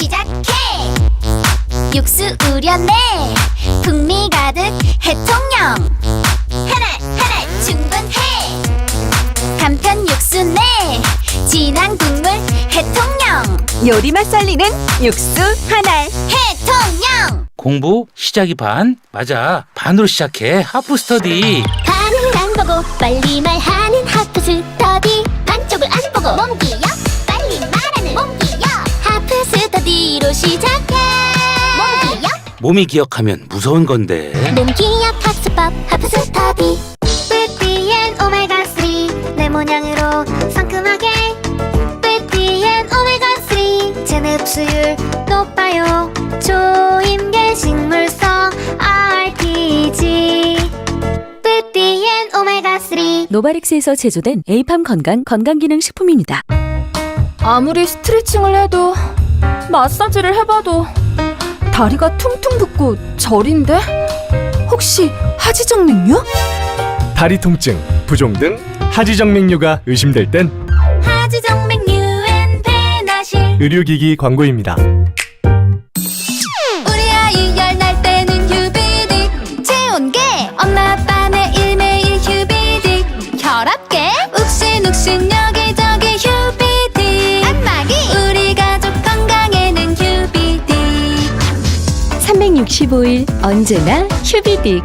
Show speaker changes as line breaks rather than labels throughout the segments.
시작해. 육수 우려내. 풍미 가득 해통령. 하나 충분해. 간편 육수 내. 진한 국물 해통령.
요리 맛 살리는 육수 하나.
해통령.
공부 시작이 반? 맞아. 반으로 시작해. 하프 스터디.
반을 안 보고 빨리 말하는 하프 스터디. 반쪽을 안 보고 몸기여 빨리 말하는 몸기여. 하프 스터디로 시작해. 몸기여
몸이 기억하면 무서운 건데.
몸기여 학습법 하프 스터디. 뿌띠엔 오메가 3 내 모양으로 상큼하게. 뿌띠엔 오메가 3 체내 흡수율 높아요. 초임계 식물성 RTG. 뿌띠엔 오메가 3.
노바릭스에서 제조된 에이팜 건강기능식품입니다.
아무리 스트레칭을 해도 마사지를 해봐도 다리가 퉁퉁 붓고 저린데? 혹시 하지정맥류?
다리 통증, 부종 등 하지정맥류가 의심될 땐
하지정맥류엔 베나실.
의료기기 광고입니다.
우리 아이 열 날 때는 휴비딕. 체온계 엄마 아빠 매일매일 휴비딕. 혈압계 욱신욱신 여기저기 휴비딕. 안마기 우리 가족 건강에는 휴비딕.
365일 언제나 휴비딕.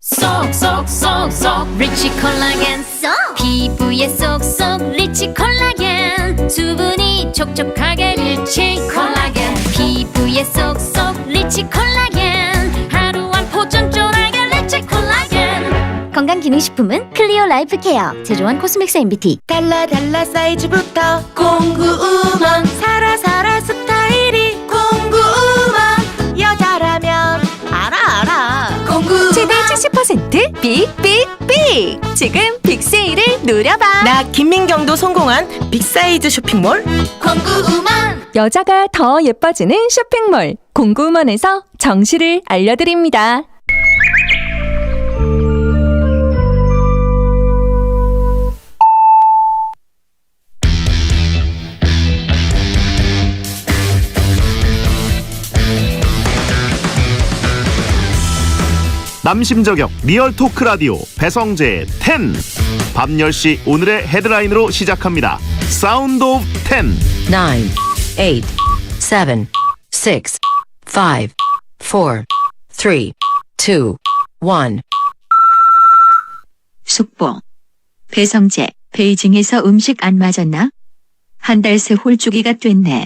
쏙쏙쏙쏙 리치 콜라겐. 쏙 피부에 쏙쏙 리치 콜라겐. 수분이 촉촉하게 리치 콜라겐. 피부에 쏙쏙 리치 콜라겐. 하루 한 포장 쫀하게 리치 콜라겐. 건강기능식품은 클리어 라이프 케어. 제조원 코스맥스 MBT.
달라 사이즈부터 공구우먼. 살아 스타일이 공구우먼. 여자라면 알아 공구.
최대 70% 빅빅빅. 지금 빅세일을 누려봐.
나 김민경도 성공한 빅사이즈 쇼핑몰
공구우먼.
여자가 더 예뻐지는 쇼핑몰 공구우먼에서 정시를 알려드립니다.
남심저격 리얼 토크 라디오 배성재 10. 밤 10시 오늘의 헤드라인으로 시작합니다. 사운드 오브 10.
9, 8, 7, 6, 5, 4, 3, 2, 1.
속보. 배성재, 베이징에서 음식 안 맞았나? 한 달 새 홀쭉이가 됐네.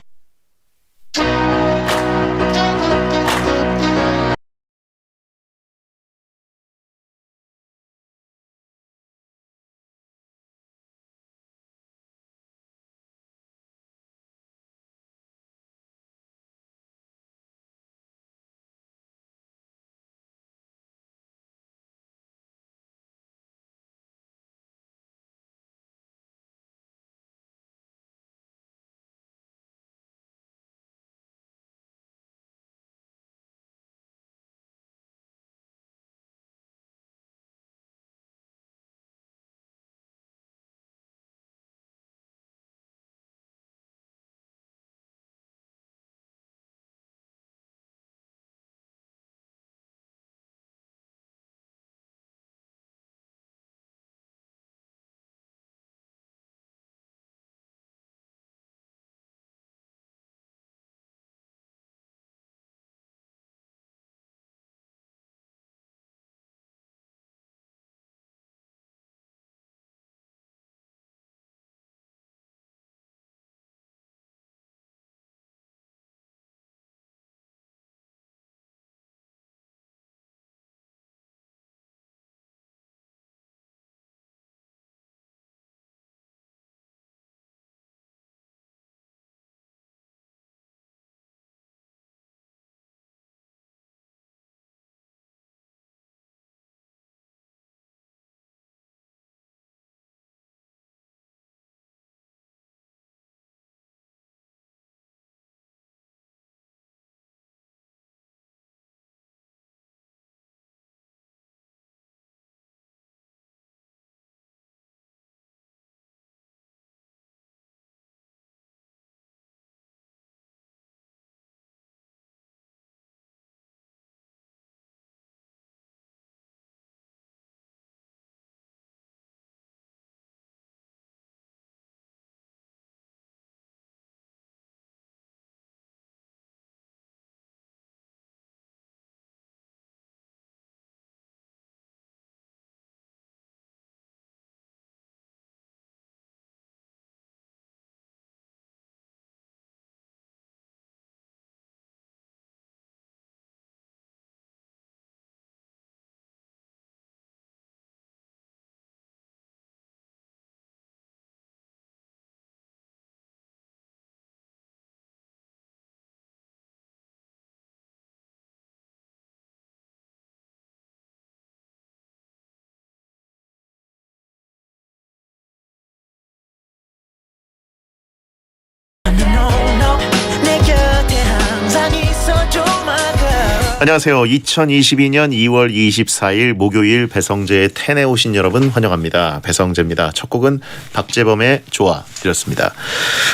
안녕하세요. 2022년 2월 24일 목요일 배성재의 텐에 오신 여러분 환영합니다. 배성재입니다. 첫 곡은 박재범의 좋아 드렸습니다.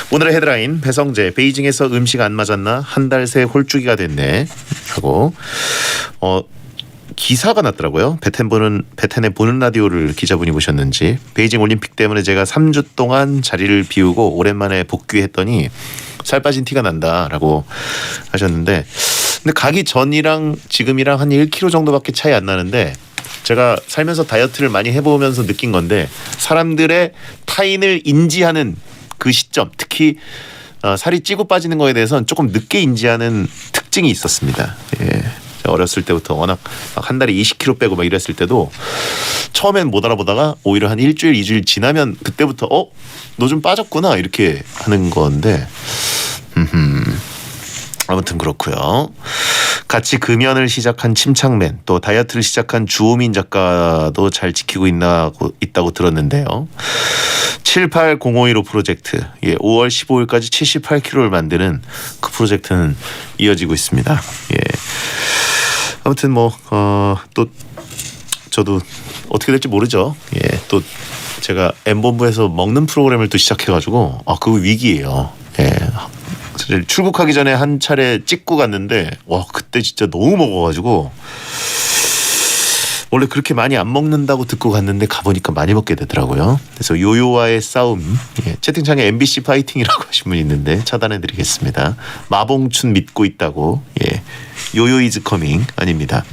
오늘의 헤드라인 배성재 베이징에서 음식 안 맞았나 한 달 새 홀쭉이가 됐네 하고 기사가 났더라고요. 베텐의 보는 라디오를 기자분이 보셨는지 베이징 올림픽 때문에 제가 3주 동안 자리를 비우고 오랜만에 복귀했더니 살 빠진 티가 난다라고 하셨는데 근데 가기 전이랑 지금이랑 한 1kg 정도밖에 차이 안 나는데 제가 살면서 다이어트를 많이 해보면서 느낀 건데 사람들의 타인을 인지하는 그 시점 특히 살이 찌고 빠지는 거에 대해서는 조금 늦게 인지하는 특징이 있었습니다. 예. 제가 어렸을 때부터 워낙 막 한 달에 20kg 빼고 막 이랬을 때도 처음엔 못 알아보다가 오히려 한 일주일 2주일 지나면 그때부터 너 좀 빠졌구나 이렇게 하는 건데 아무튼 그렇고요. 같이 금연을 시작한 침착맨 또 다이어트를 시작한 주호민 작가도 잘 지키고 있다고 들었는데요. 78051호 프로젝트 5월 15일까지 78kg를 만드는 그 프로젝트는 이어지고 있습니다. 예. 아무튼 또 저도 어떻게 될지 모르죠. 예. 또 제가 M본부에서 먹는 프로그램을 또 시작해가지고 그거 위기예요. 예. 출국하기 전에 한 차례 찍고 갔는데 와 그때 진짜 너무 먹어가지고 원래 그렇게 많이 안 먹는다고 듣고 갔는데 가보니까 많이 먹게 되더라고요. 그래서 요요와의 싸움 채팅창에 MBC 파이팅이라고 하신 분이 있는데 차단해드리겠습니다. 마봉춘 믿고 있다고 요요 이즈 커밍 아닙니다.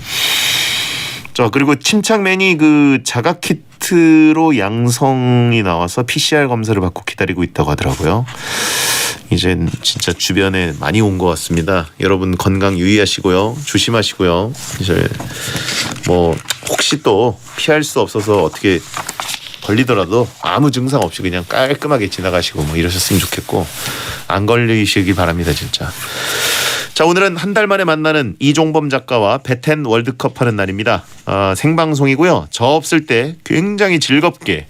자 그리고 침착맨이 그 자가 키트로 양성이 나와서 PCR 검사를 받고 기다리고 있다고 하더라고요. 이젠 진짜 주변에 많이 온 것 같습니다. 여러분 건강 유의하시고요. 조심하시고요. 이제 혹시 또 피할 수 없어서 어떻게 걸리더라도 아무 증상 없이 그냥 깔끔하게 지나가시고 이러셨으면 좋겠고 안 걸리시길 바랍니다. 진짜. 자 오늘은 한 달 만에 만나는 이종범 작가와 베텐 월드컵 하는 날입니다. 생방송이고요. 저 없을 때 굉장히 즐겁게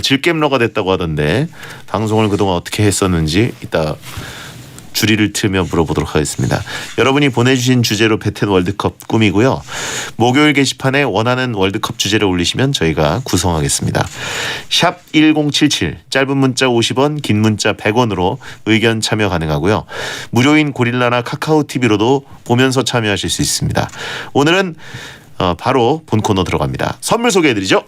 질겜러가 됐다고 하던데 방송을 그동안 어떻게 했었는지 이따 주리를 틀며 물어보도록 하겠습니다. 여러분이 보내주신 주제로 베텐 월드컵 꾸미고요. 목요일 게시판에 원하는 월드컵 주제를 올리시면 저희가 구성하겠습니다. 샵 1077 짧은 문자 50원 긴 문자 100원으로 의견 참여 가능하고요. 무료인 고릴라나 카카오TV로도 보면서 참여하실 수 있습니다. 오늘은 바로 본 코너 들어갑니다. 선물 소개해드리죠.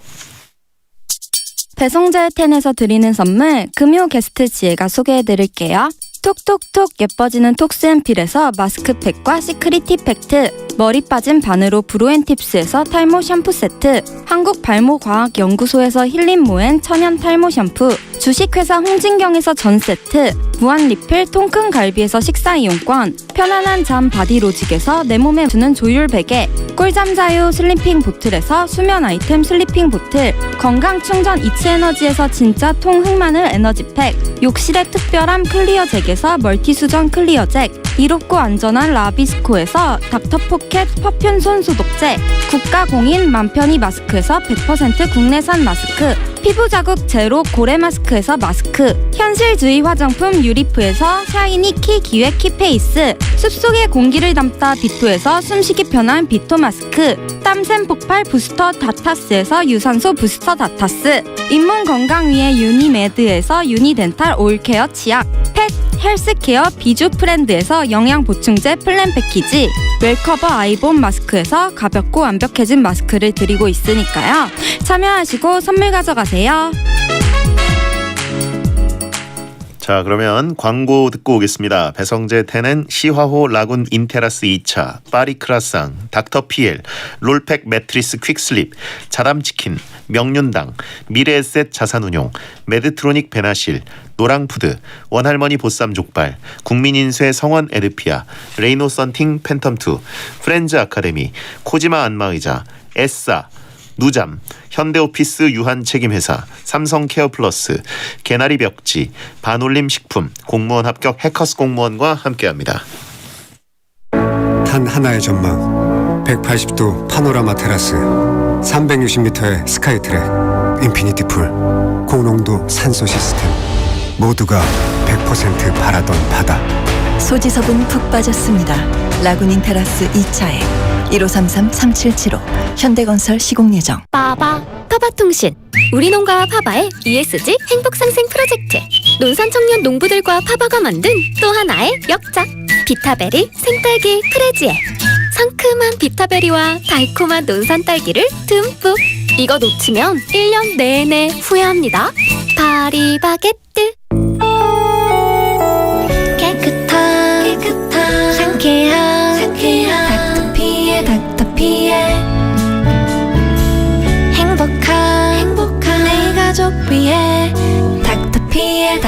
배성재 텐에서 드리는 선물 금요 게스트 지혜가 소개해드릴게요. 톡톡톡 예뻐지는 톡스앤필에서 마스크팩과 시크릿 티팩트, 머리 빠진 바느로 브로앤팁스에서 탈모 샴푸 세트, 한국발모과학연구소에서 힐린모엔 천연 탈모 샴푸, 주식회사 홍진경에서 전 세트, 무한 리필 통큰 갈비에서 식사 이용권, 편안한 잠 바디로직에서 내 몸에 주는 조율 베개, 꿀잠 자유 슬리핑 보틀에서 수면 아이템 슬리핑 보틀, 건강 충전 이츠 에너지에서 진짜 통 흑마늘 에너지팩, 욕실의 특별함 클리어 잭에서 멀티 수전 클리어 잭, 이롭고 안전한 라비스코에서 닥터포켓 퍼퓸 손 소독제, 국가공인 맘편이 마스크에서 100% 국내산 마스크, 피부 자극 제로 고래 마스크에서 마스크, 현실주의 화장품 유리프에서 샤이니 키 기획 키페이스, 숲속의 공기를 담다 비토에서 숨쉬기 편한 비토 마스크, 땀샘 폭발 부스터 다타스에서 유산소 부스터 다타스, 잇몸 건강 위해 유니메드에서 유니덴탈 오일케어 치약, 펫 헬스케어 비주 프렌드에서 영양 보충제 플랜 패키지, 웰커버 아이본 마스크에서 가볍고 완벽해진 마스크를 드리고 있으니까요. 참여하시고 선물 가져가세요.
자 그러면 광고 듣고 오겠습니다. 배성재 텐은 시화호 라군 인테라스 2차, 파리 크라상, 닥터피엘, 롤팩 매트리스 퀵슬립, 자담치킨, 명륜당, 미래에셋 자산운용, 메드트로닉 베나실, 노랑푸드, 원할머니 보쌈 족발, 국민인쇄 성원 에드피아, 레이노 썬팅 팬텀2, 프렌즈 아카데미, 코지마 안마의자, 에싸, 누잠, 현대오피스 유한책임회사, 삼성케어플러스, 개나리 벽지, 반올림 식품, 공무원 합격 해커스 공무원과 함께합니다.
단 하나의 전망, 180도 파노라마 테라스, 360m의 스카이트랙, 인피니티 풀, 고농도 산소 시스템, 모두가 100% 바라던 바다.
소지섭은 푹 빠졌습니다. 라구닌 테라스 2차에 1533-3775 현대건설 시공 예정.
파바통신 우리 농가와 파바의 ESG 행복상생 프로젝트. 논산 청년 농부들과 파바가 만든 또 하나의 역작. 비타베리 생딸기 프레지에 상큼한 비타베리와 달콤한 논산 딸기를 듬뿍. 이거 놓치면 1년 내내 후회합니다. 파리바게뜨. 깨끗한 상쾌한 닥터피엘 행복한 내 가족 위해 닥터피엘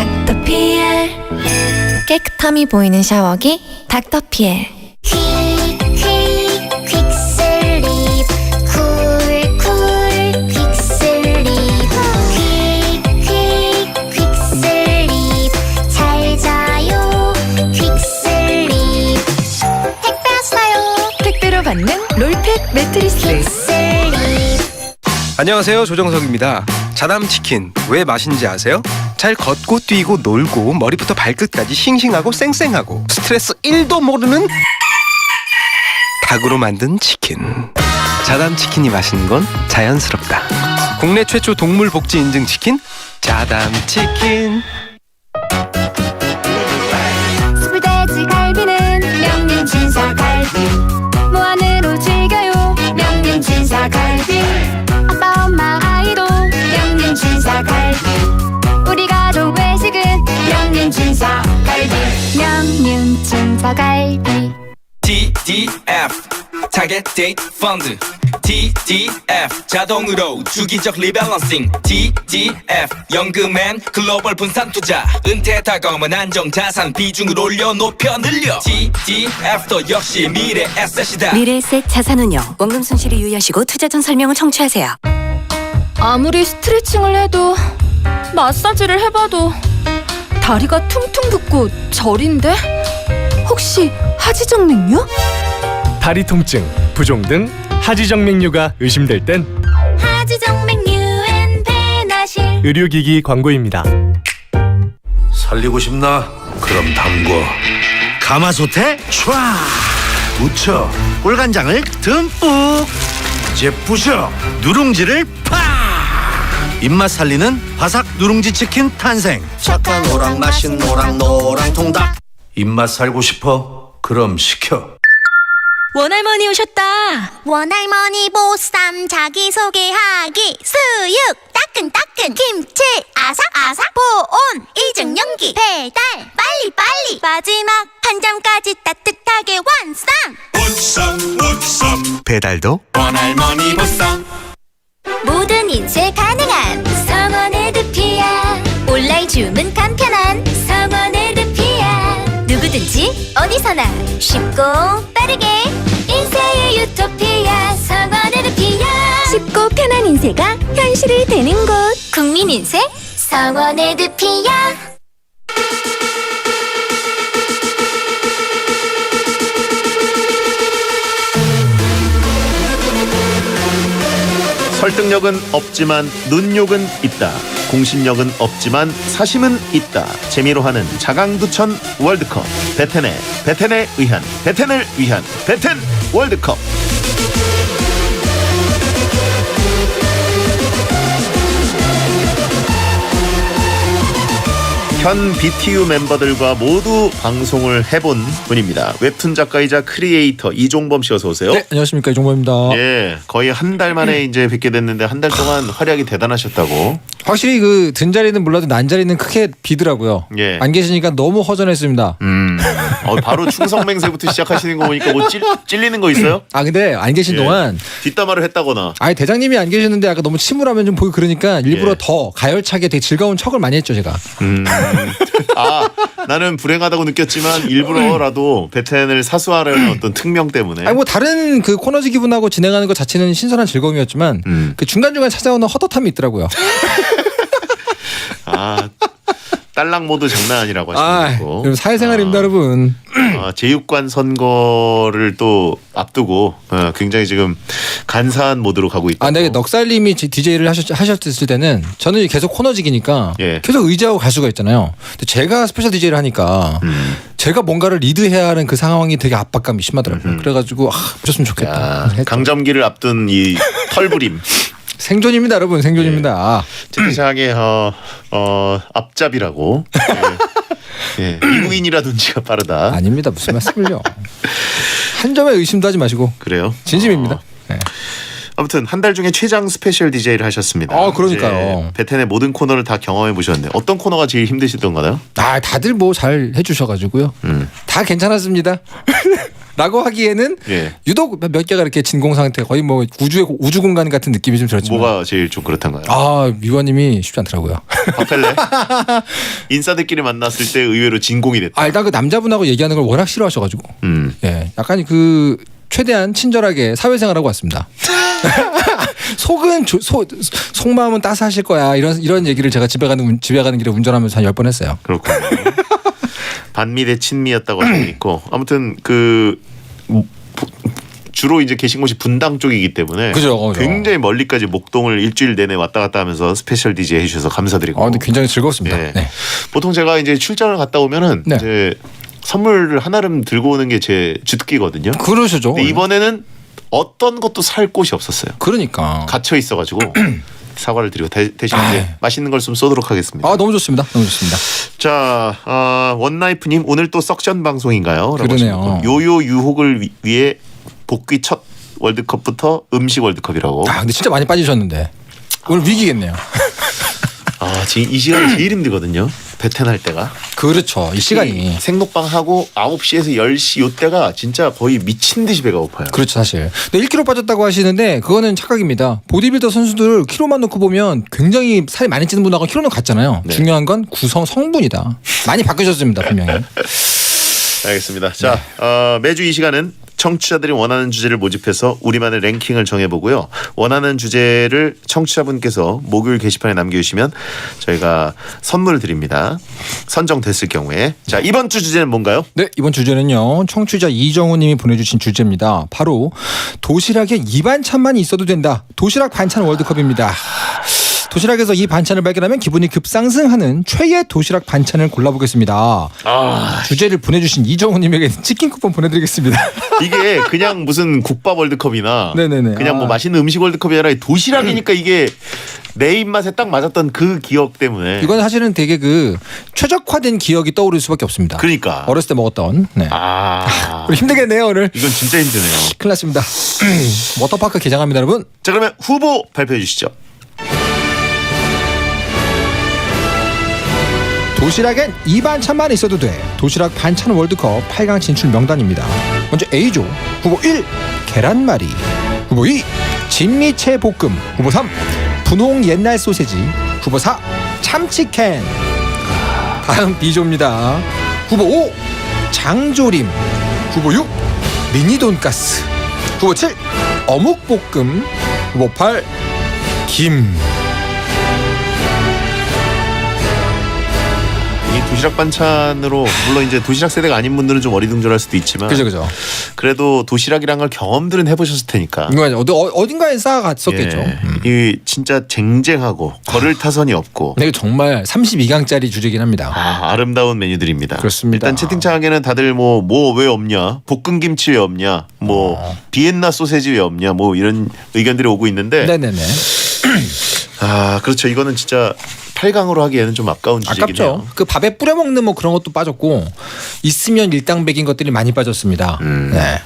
깨끗함이 보이는 샤워기 닥터피엘. 퀵슬립 쿨쿨 퀵슬립 퀵슬립 잘 자요 퀵슬립. 택배 왔어요.
택배로 받는 롤팩 매트리스.
퀵슬립.
안녕하세요, 조정석입니다. 자담치킨 왜 맛인지 아세요? 잘 걷고 뛰고 놀고 머리부터 발끝까지 싱싱하고 쌩쌩하고 스트레스 1도 모르는 닭으로 만든 치킨. 자담치킨이 맛있는 건 자연스럽다. 국내 최초 동물복지 인증 치킨 자담치킨.
스불돼지 갈비는 명륜 진사갈비. 무한으로 즐겨요 명륜 진사갈비. 아빠 엄마 아이도 명륜 진사갈비. 우리 가족 외식은 명륜 진사갈비. 명륜 진사갈비.
TDF 타겟 데이트 펀드. TDF 자동으로 주기적 리밸런싱. TDF 연금엔 글로벌 분산 투자. 은퇴 다가오면 안정 자산 비중을 올려 높여 늘려. TDF도 역시 미래 에셋이다.
미래에셋 자산운용 원금 손실이 유의하시고 투자 전 설명을 청취하세요.
아무리 스트레칭을 해도 마사지를 해봐도 다리가 퉁퉁 붓고 저린데? 혹시 하지정맥류?
다리 통증, 부종 등 하지정맥류가 의심될 땐
하지정맥류엔 배나실.
의료기기 광고입니다.
살리고 싶나? 그럼 담궈. 가마솥에 촤 묻혀 꿀간장을 듬뿍. 이제 부셔 누룽지를 팍. 입맛 살리는 바삭 누룽지 치킨 탄생. 착한 오락 맛인 노랑 통닭. 입맛 살고 싶어? 그럼 시켜.
원할머니 오셨다.
원할머니 보쌈 자기소개하기. 수육 따끈따끈 김치 아삭아삭 보온 이중용기 배달 빨리빨리. 마지막 한 점까지 따뜻하게 완성.
배달도
원할머니 보쌈.
모든 인쇄 가능한 성원 에드피아. 온라인 주문 간편한 성원 에드피아. 누구든지 어디서나 쉽고 빠르게 인쇄의 유토피아. 성원 에드피아. 쉽고 편한 인쇄가 현실이 되는 곳. 국민인쇄 성원 에드피아.
설득력은 없지만 눈욕은 있다. 공신력은 없지만 사심은 있다. 재미로 하는 자강두천 월드컵. 베텐에 의한 베텐을 위한 베텐 월드컵. 현 BTU 멤버들과 모두 방송을 해본 분입니다. 웹툰 작가이자 크리에이터 이종범 씨 어서 오세요.
네, 안녕하십니까, 이종범입니다.
예, 거의 한 달 만에 이제 뵙게 됐는데 한 달 동안 활약이 대단하셨다고.
확실히 그 든 자리는 몰라도 난 자리는 크게 비더라고요.
예.
안 계시니까 너무 허전했습니다.
바로 충성맹세부터 시작하시는 거 보니까 뭐 찔리는 거 있어요?
아 근데 안 계신 동안
뒷담화를 했다거나.
아니 대장님이 안 계셨는데 약간 너무 침울하면 좀 보이고 그러니까 일부러 더 가열차게 되게 즐거운 척을 많이 했죠 제가.
아 나는 불행하다고 느꼈지만 일부러라도 베텐을 사수하려는 어떤 특명 때문에.
아니 뭐 다른 그 코너지 기분하고 진행하는 것 자체는 신선한 즐거움이었지만 그 중간중간 찾아오는 허덧함이 있더라고요.
아 딸랑 모드 장난 아니라고 하시고.
여러분 사회생활입니다 여러분.
제육관 선거를 또 앞두고 굉장히 지금 간사한 모드로 가고 있다.
아, 네, 넉살님이 DJ를 하셨을 때는 저는 계속 코너직이니까 계속 의지하고 갈 수가 있잖아요. 근데 제가 스페셜 DJ를 하니까 제가 뭔가를 리드해야 하는 그 상황이 되게 압박감이 심하더라고요. 그래가지고 보셨으면 좋겠다.
강점기를 앞둔 이 털부림.
생존입니다, 여러분. 생존입니다.
채팅창에 앞잡이라고. 미국인이라든지가 빠르다.
아닙니다. 무슨 말씀을요. 한 점에 의심도 하지 마시고.
그래요?
진심입니다. 네.
아무튼 한 달 중에 최장 스페셜 DJ를 하셨습니다.
그러니까요.
베텐의 모든 코너를 다 경험해 보셨는데 어떤 코너가 제일 힘드시던가요?
다들 뭐 잘 해주셔가지고요. 다 괜찮았습니다. 라고 하기에는 유독 몇 개가 이렇게 진공 상태 거의 뭐 우주 공간 같은 느낌이 좀 들었지만
뭐가 제일 좀 그렇단가요?
미화님이 쉽지 않더라고요.
박펠레 인싸들끼리 만났을 때 의외로 진공이 됐다.
일단 그 남자분하고 얘기하는 걸 워낙 싫어하셔가지고 약간 그 최대한 친절하게 사회생활하고 왔습니다. 속마음은 따스하실 거야 이런 얘기를 제가 집에 가는 길에 운전하면서 한 10번 했어요.
그렇군요. 반미 대 친미였다고 할 수 있고 아무튼 주로 이제 계신 곳이 분당 쪽이기 때문에
그죠.
굉장히 멀리까지 목동을 일주일 내내 왔다 갔다 하면서 스페셜 DJ 해주셔서 감사드리고.
근데 굉장히 즐거웠습니다. 네.
보통 제가 이제 출장을 갔다 오면은 이제 선물을 하나름 들고 오는 게 제 주특기거든요.
그러시죠.
근데 이번에는 어떤 것도 살 곳이 없었어요.
그러니까
갇혀 있어가지고 사과를 드리고 대신 이제 맛있는 걸 좀 쏘도록 하겠습니다.
너무 좋습니다. 너무 좋습니다.
자, 원라이프님 오늘 또 석션 방송인가요?
그러네요.
요요 유혹을 위해 복귀 첫 월드컵부터 음식 월드컵이라고.
근데 진짜 많이 빠지셨는데 오늘 위기겠네요.
지금 이 시간이 제일 힘들거든요. 베텐 할 때가.
그렇죠. 이 시간이
생록방 하고 9시에서 10시 요때가 진짜 거의 미친 듯이 배가 고파요.
그렇죠, 사실. 근데 1kg 빠졌다고 하시는데 그거는 착각입니다. 보디빌더 선수들 키로만 놓고 보면 굉장히 살이 많이 찌는 분하고 키로는 같잖아요. 중요한 건 구성 성분이다. 많이 바뀌셨습니다, 분명히.
알겠습니다. 자, 매주 이 시간은 청취자들이 원하는 주제를 모집해서 우리만의 랭킹을 정해보고요. 원하는 주제를 청취자분께서 목요일 게시판에 남겨주시면 저희가 선물을 드립니다. 선정됐을 경우에. 자, 이번 주 주제는 뭔가요?
네, 이번 주제는요. 청취자 이정우 님이 보내주신 주제입니다. 바로 도시락에 이 반찬만 있어도 된다. 도시락 반찬 월드컵입니다. 도시락에서 이 반찬을 발견하면 기분이 급상승하는 최애 도시락 반찬을 골라보겠습니다. 주제를 보내주신 이정우님에게 치킨 쿠폰 보내드리겠습니다.
이게 그냥 무슨 국밥 월드컵이나
네네네.
그냥 뭐 맛있는 음식 월드컵이 아니라 도시락이니까 이게 내 입맛에 딱 맞았던 그 기억 때문에.
이건 사실은 되게 그 최적화된 기억이 떠오를 수밖에 없습니다.
그러니까
어렸을 때 먹었던. 우리 힘들겠네요 오늘.
이건 진짜 힘드네요.
큰일 났습니다. 워터파크 개장합니다 여러분.
자, 그러면 후보 발표해 주시죠.
도시락엔 이 반찬만 있어도 돼. 도시락 반찬 월드컵 8강 진출 명단입니다. 먼저 A조 후보 1 계란말이, 후보 2 진미채 볶음, 후보 3 분홍 옛날 소세지, 후보 4 참치캔. 다음 B조입니다. 후보 5 장조림, 후보 6 미니 돈가스, 후보 7 어묵볶음, 후보 8 김.
이 도시락 반찬으로 물론 이제 도시락 세대가 아닌 분들은 좀 어리둥절할 수도 있지만
그죠.
그래도 도시락이란 걸 경험들은 해보셨을 테니까.
어딘가에 쌓아갔었겠죠.
이 진짜 쟁쟁하고 걸을 타선이 없고.
네, 정말 32강짜리 주제긴 합니다.
아름다운 메뉴들입니다.
그렇습니다.
일단 채팅창에는 다들 뭐 왜 없냐, 볶음 김치 왜 없냐, 뭐 비엔나 소세지 왜 없냐, 뭐 이런 의견들이 오고 있는데.
네네네.
그렇죠. 이거는 진짜 8강으로 하기에는 좀 아까운 주제긴 해요.
그 밥에 뿌려 먹는 뭐 그런 것도 빠졌고 있으면 일당백인 것들이 많이 빠졌습니다. 네.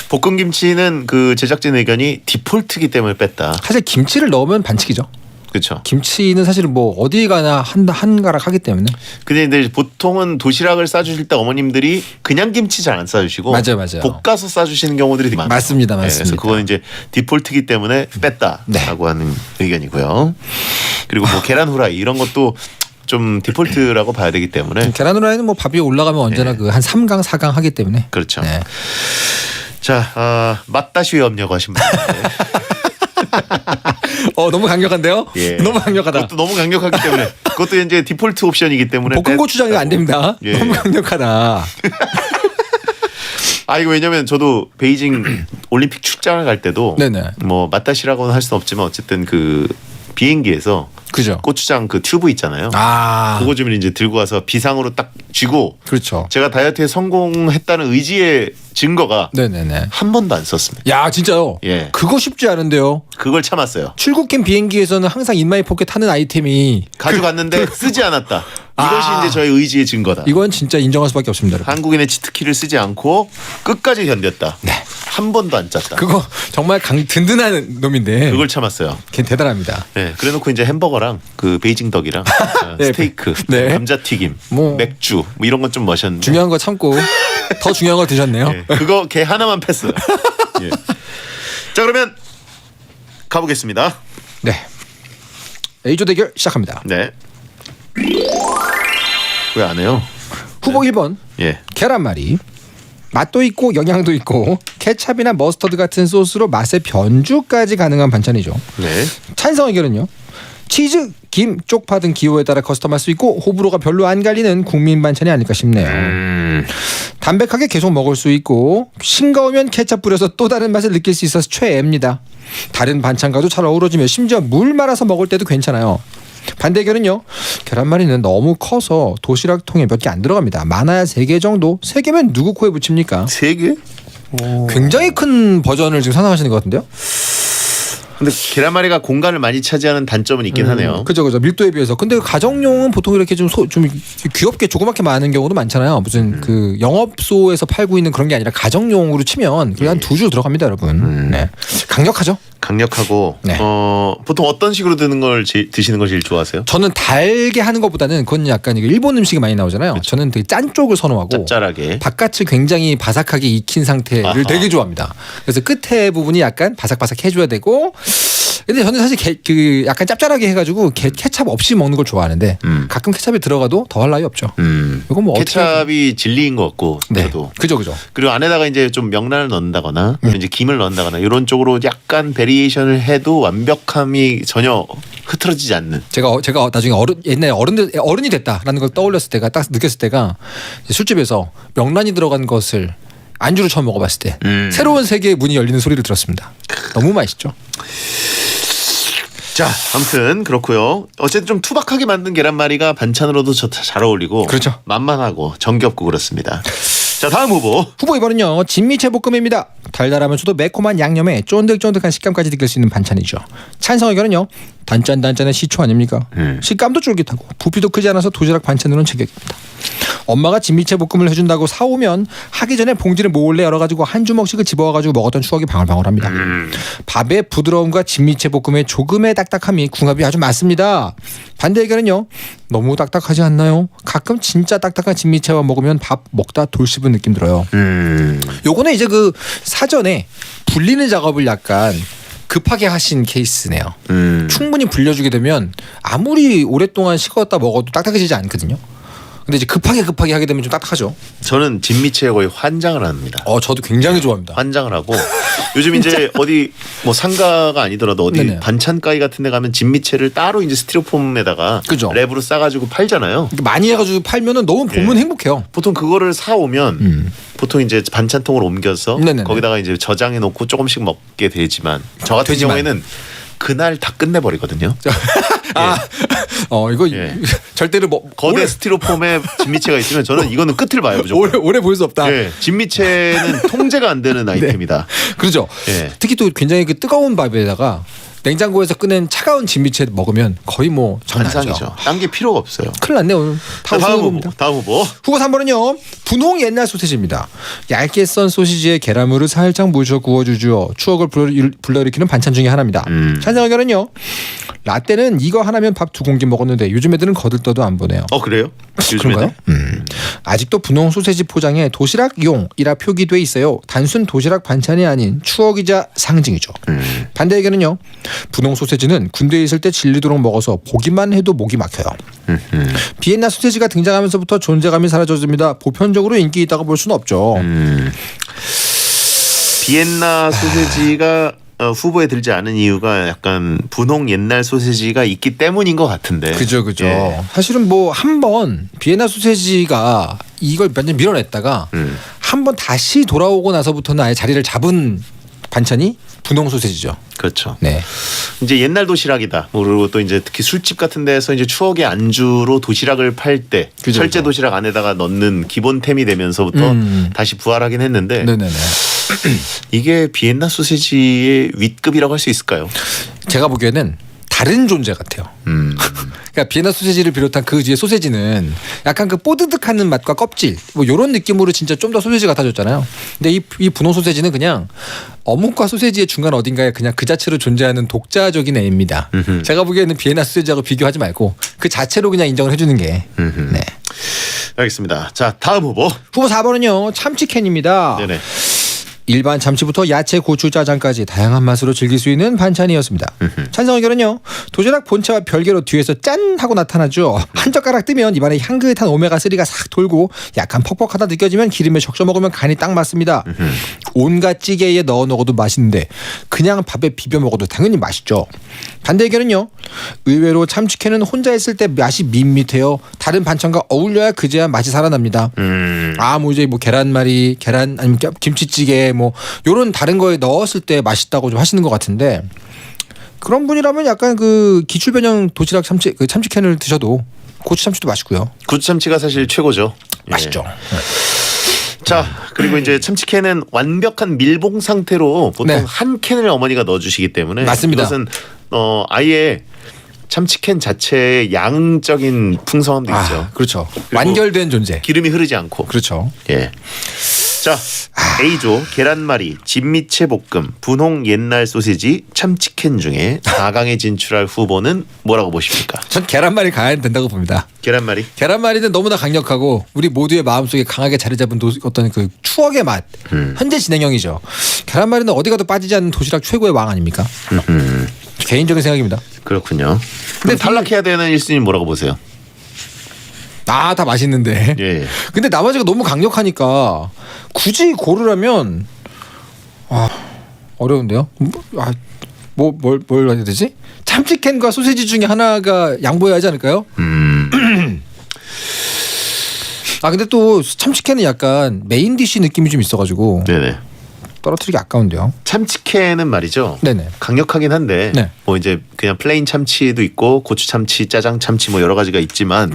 볶음김치는 그 제작진 의견이 디폴트기 때문에 뺐다.
사실 김치를 넣으면 반칙이죠.
그렇죠.
김치는 사실 뭐 어디 가나 한가락 하기 때문에.
근데 보통은 도시락을 싸주실 때 어머님들이 그냥 김치 잘 안 싸주시고
맞아요.
볶아서 싸주시는 경우들이 되게 많아요.
맞습니다.
그래서 그건 이제 디폴트기 때문에 뺐다라고 하는 의견이고요. 그리고 뭐 계란 후라이 이런 것도 좀 디폴트라고 봐야 되기 때문에.
계란 후라이는 뭐 밥 위에 올라가면 언제나 그 한 3강 4강 하기 때문에.
그렇죠. 자, 맛다시 왜 없냐고 하신 분인데.
너무 강력한데요? 너무 강력하다.
그것도 너무 강력하기 때문에 그것도 이제 디폴트 옵션이기 때문에
볶음 고추장이 안 됩니다. 너무 강력하다.
이거 왜냐면 저도 베이징 올림픽 출장을 갈 때도 뭐 맛다시라고는 할 수는 없지만 어쨌든 그 비행기에서
그죠.
고추장 그 튜브 있잖아요.
아.
그거 좀 이제 들고 와서 비상으로 딱 쥐고.
그렇죠.
제가 다이어트에 성공했다는 의지의 증거가
네네네.
한 번도 안 썼습니다.
야 진짜요?
예.
그거 쉽지 않은데요.
그걸 참았어요.
출국행 비행기에서는 항상 인마이 포켓 하는 아이템이
가져갔는데 쓰지 않았다. 이것이 이제 저의 의지의 증거다.
이건 진짜 인정할 수밖에 없습니다. 여러분.
한국인의 치트키를 쓰지 않고 끝까지 견뎠다.
네.
한 번도 안 짰다.
그거 정말 든든한 놈인데.
그걸 참았어요.
걔 대단합니다.
네, 그래놓고 이제 햄버거랑 그 베이징 덕이랑
네.
스테이크,
네.
감자튀김,
뭐.
맥주 뭐 이런 건 좀 마셨는데
중요한 거 참고 더 중요한 거 드셨네요.
네, 그거 걔 하나만 패스. 예. 자 그러면 가보겠습니다.
네. A조 대결 시작합니다.
네. 왜 안 해요?
후보 1번.
예.
계란말이. 맛도 있고 영양도 있고 케찹이나 머스터드 같은 소스로 맛의 변주까지 가능한 반찬이죠.
네.
찬성 의견은요. 치즈, 김, 쪽파 등 기호에 따라 커스텀할 수 있고 호불호가 별로 안 갈리는 국민 반찬이 아닐까 싶네요. 담백하게 계속 먹을 수 있고 싱거우면 케찹 뿌려서 또 다른 맛을 느낄 수 있어서 최애입니다. 다른 반찬과도 잘 어우러지며 심지어 물 말아서 먹을 때도 괜찮아요. 반대 의견은요. 계란말이는 너무 커서 도시락통에 몇 개 안 들어갑니다. 많아야 3개 정도. 3개면 누구 코에 붙입니까?
3개?
굉장히 큰 버전을 지금 상상하시는 것 같은데요.
근데 계란말이가 공간을 많이 차지하는 단점은 있긴 하네요.
그죠. 밀도에 비해서. 근데 가정용은 보통 이렇게 좀 귀엽게 조그맣게 많은 경우도 많잖아요. 무슨 그 영업소에서 팔고 있는 그런 게 아니라 가정용으로 치면 거의 한 2줄 들어갑니다, 여러분. 네. 강력하죠.
강력하고
네.
보통 어떤 식으로 드시는 걸 제일 좋아하세요?
저는 달게 하는 것보다는 그건 약간 일본 음식이 많이 나오잖아요. 그쵸. 저는 되게 짠 쪽을 선호하고
짭짤하게
바깥을 굉장히 바삭하게 익힌 상태를
아하.
되게 좋아합니다. 그래서 끝에 부분이 약간 바삭바삭 해줘야 되고. 근데 저는 사실 그 약간 짭짤하게 해가지고 케찹 없이 먹는 걸 좋아하는데 가끔 케찹이 들어가도 더할 나위 없죠. 이건 뭐
케찹이 진리인 것 같고
네.
저도.
그죠.
그리고 안에다가 이제 좀 명란을 넣는다거나 이제 김을 넣는다거나 이런 쪽으로 약간 베리에이션을 해도 완벽함이 전혀 흐트러지지 않는.
제가 나중에 옛날에 어른이 됐다라는 걸 떠올렸을 때가 딱 느꼈을 때가 술집에서 명란이 들어간 것을 안주로 처음 먹어봤을 때 새로운 세계의 문이 열리는 소리를 들었습니다. 너무 맛있죠.
자, 아무튼 그렇고요. 어쨌든 좀 투박하게 만든 계란말이가 반찬으로도 잘 어울리고
그렇죠.
만만하고 정겹고 그렇습니다. 자, 다음 후보
2번은요. 진미채볶음입니다. 달달하면서도 매콤한 양념에 쫀득쫀득한 식감까지 느낄 수 있는 반찬이죠. 찬성 의견은요. 단짠단짠의 시초 아닙니까? 식감도 쫄깃하고 부피도 크지 않아서 도시락 반찬으로는 제격입니다. 엄마가 진미채볶음을 해준다고 사오면 하기 전에 봉지를 몰래 열어가지고 한 주먹씩을 집어와가지고 먹었던 추억이 방울방울합니다. 밥의 부드러움과 진미채볶음의 조금의 딱딱함이 궁합이 아주 맞습니다. 반대 의견은요. 너무 딱딱하지 않나요? 가끔 진짜 딱딱한 진미채와 먹으면 밥 먹다 돌 씹은 느낌 들어요. 요거는 이제 그 사전에 불리는 작업을 약간 급하게 하신 케이스네요. 충분히 불려주게 되면 아무리 오랫동안 식었다 먹어도 딱딱해지지 않거든요. 근데 이제 급하게 하게 되면 좀 딱딱하죠.
저는 진미채에 거의 환장을 합니다.
저도 굉장히 좋아합니다.
환장을 하고 요즘 이제 어디 뭐 상가가 아니더라도 어디
네네.
반찬가게 같은 데 가면 진미채를 따로 이제 스티로폼에다가
그죠.
랩으로 싸가지고 팔잖아요.
많이 해가지고 팔면은 너무 보면 행복해요.
보통 그거를 사오면 보통 이제 반찬통을 옮겨서
네네네.
거기다가 이제 저장해 놓고 조금씩 먹게 되지만 저 같은 경우에는 그날 다 끝내버리거든요.
이거 절대로
거대 스티로폼에 진미채가 있으면 저는 이거는 끝을 봐요. 무조건.
오래 볼 수 없다.
네, 진미채는 통제가 안 되는 아이템이다.
그렇죠.
네.
특히 또 굉장히 그 뜨거운 밥에다가 냉장고에서 꺼낸 차가운 진미채 먹으면 거의 뭐
환상이죠. 딴 게 필요가 없어요.
큰일 났네 오늘.
다음 후보.
후보 3번은요. 분홍 옛날 소시지입니다. 얇게 썬 소시지에 계란물을 살짝 묻혀 구워주죠. 추억을 불러일으키는 반찬 중에 하나입니다. 찬성 의견은요. 라떼는 이거 하나면 밥 2공기 먹었는데 요즘 애들은 거들떠도 안 보네요.
그래요?
그런가요? 아직도 분홍 소세지 포장에 도시락용이라 표기돼 있어요. 단순 도시락 반찬이 아닌 추억이자 상징이죠. 반대 의견은요. 분홍 소세지는 군대에 있을 때 질리도록 먹어서 보기만 해도 목이 막혀요. 비엔나 소세지가 등장하면서부터 존재감이 사라졌습니다. 보편적으로 인기 있다고 볼 수는 없죠.
비엔나 소세지가 후보에 들지 않은 이유가 약간 분홍 옛날 소세지가 있기 때문인 것 같은데.
그죠.
예.
사실은 뭐 한번 비엔나 소세지가 이걸 몇 년 밀어냈다가 한번 다시 돌아오고 나서부터는 아예 자리를 잡은 반찬이 분홍 소세지죠.
그렇죠.
네.
이제 옛날 도시락이다. 그리고 또 이제 특히 술집 같은 데서 이제 추억의 안주로 도시락을 팔 때
그죠,
철제
그죠.
도시락 안에다가 넣는 기본템이 되면서부터 다시 부활하긴 했는데
네네네.
이게 비엔나 소세지의 윗급이라고 할 수 있을까요?
제가 보기에는 다른 존재 같아요. 그러니까 비엔나 소세지를 비롯한 그 뒤에 소세지는 약간 그 뽀드득하는 맛과 껍질 뭐 이런 느낌으로 진짜 좀 더 소세지 같아졌잖아요. 근데 이 분홍 소세지는 그냥 어묵과 소세지의 중간 어딘가에 그냥 그 자체로 존재하는 독자적인 애입니다. 제가 보기에는 비엔나 소세지하고 비교하지 말고 그 자체로 그냥 인정을 해주는 게. 네.
알겠습니다. 자, 다음 후보.
후보 4번은요. 참치캔입니다.
네네.
일반 참치부터 야채, 고추, 짜장까지 다양한 맛으로 즐길 수 있는 반찬이었습니다. 찬성 의견은요. 도시락 본체와 별개로 뒤에서 짠 하고 나타나죠. 한 젓가락 뜨면 입안에 향긋한 오메가3가 싹 돌고 약간 퍽퍽하다 느껴지면 기름에 적셔 먹으면 간이 딱 맞습니다. 온갖 찌개에 넣어 먹어도 맛있는데 그냥 밥에 비벼 먹어도 당연히 맛있죠. 반대 의견은요. 의외로 참치캔은 혼자 있을 때 맛이 밋밋해요. 다른 반찬과 어울려야 그제야 맛이 살아납니다. 뭐 이제 뭐 계란말이, 계란 아니면 김치찌개 뭐 요런 다른 거에 넣었을 때 맛있다고 좀 하시는 것 같은데 그런 분이라면 약간 그 기출 변형 도시락 참치캔을 드셔도 고추 참치도 맛있고요.
고추 참치가 사실 최고죠.
맛있죠.
자, 그리고 이제 참치캔은 완벽한 밀봉 상태로 보통 한 캔을 어머니가 넣어주시기 때문에
맞습니다.
이것은 아예 참치캔 자체의 양적인 풍성함도 있죠.
그렇죠. 완결된 존재.
기름이 흐르지 않고.
그렇죠.
예. 자, A조 계란말이, 진미채 볶음, 분홍 옛날 소시지, 참치캔 중에 4강에 진출할 후보는 뭐라고 보십니까?
전 계란말이 가야 된다고 봅니다.
계란말이?
계란말이는 너무나 강력하고 우리 모두의 마음속에 강하게 자리 잡은 어떤 그 추억의 맛. 현재 진행형이죠. 계란말이는 어디 가도 빠지지 않는 도시락 최고의 왕 아닙니까? 개인적인 생각입니다.
그렇군요. 근데 탈락해야 되는 1순위 뭐라고 보세요?
다 맛있는데.
예.
근데 나머지가 너무 강력하니까 굳이 고르라면 어려운데요. 뭘 해야 되지? 참치캔과 소시지 중에 하나가 양보해야 하지 않을까요? 근데 또 참치캔은 약간 메인 디쉬 느낌이 좀 있어가지고.
네네.
떨어뜨리기 아까운데요.
참치캔은 말이죠.
네네.
강력하긴 한데 뭐 이제 그냥 플레인 참치도 있고 고추 참치, 짜장 참치 뭐 여러 가지가 있지만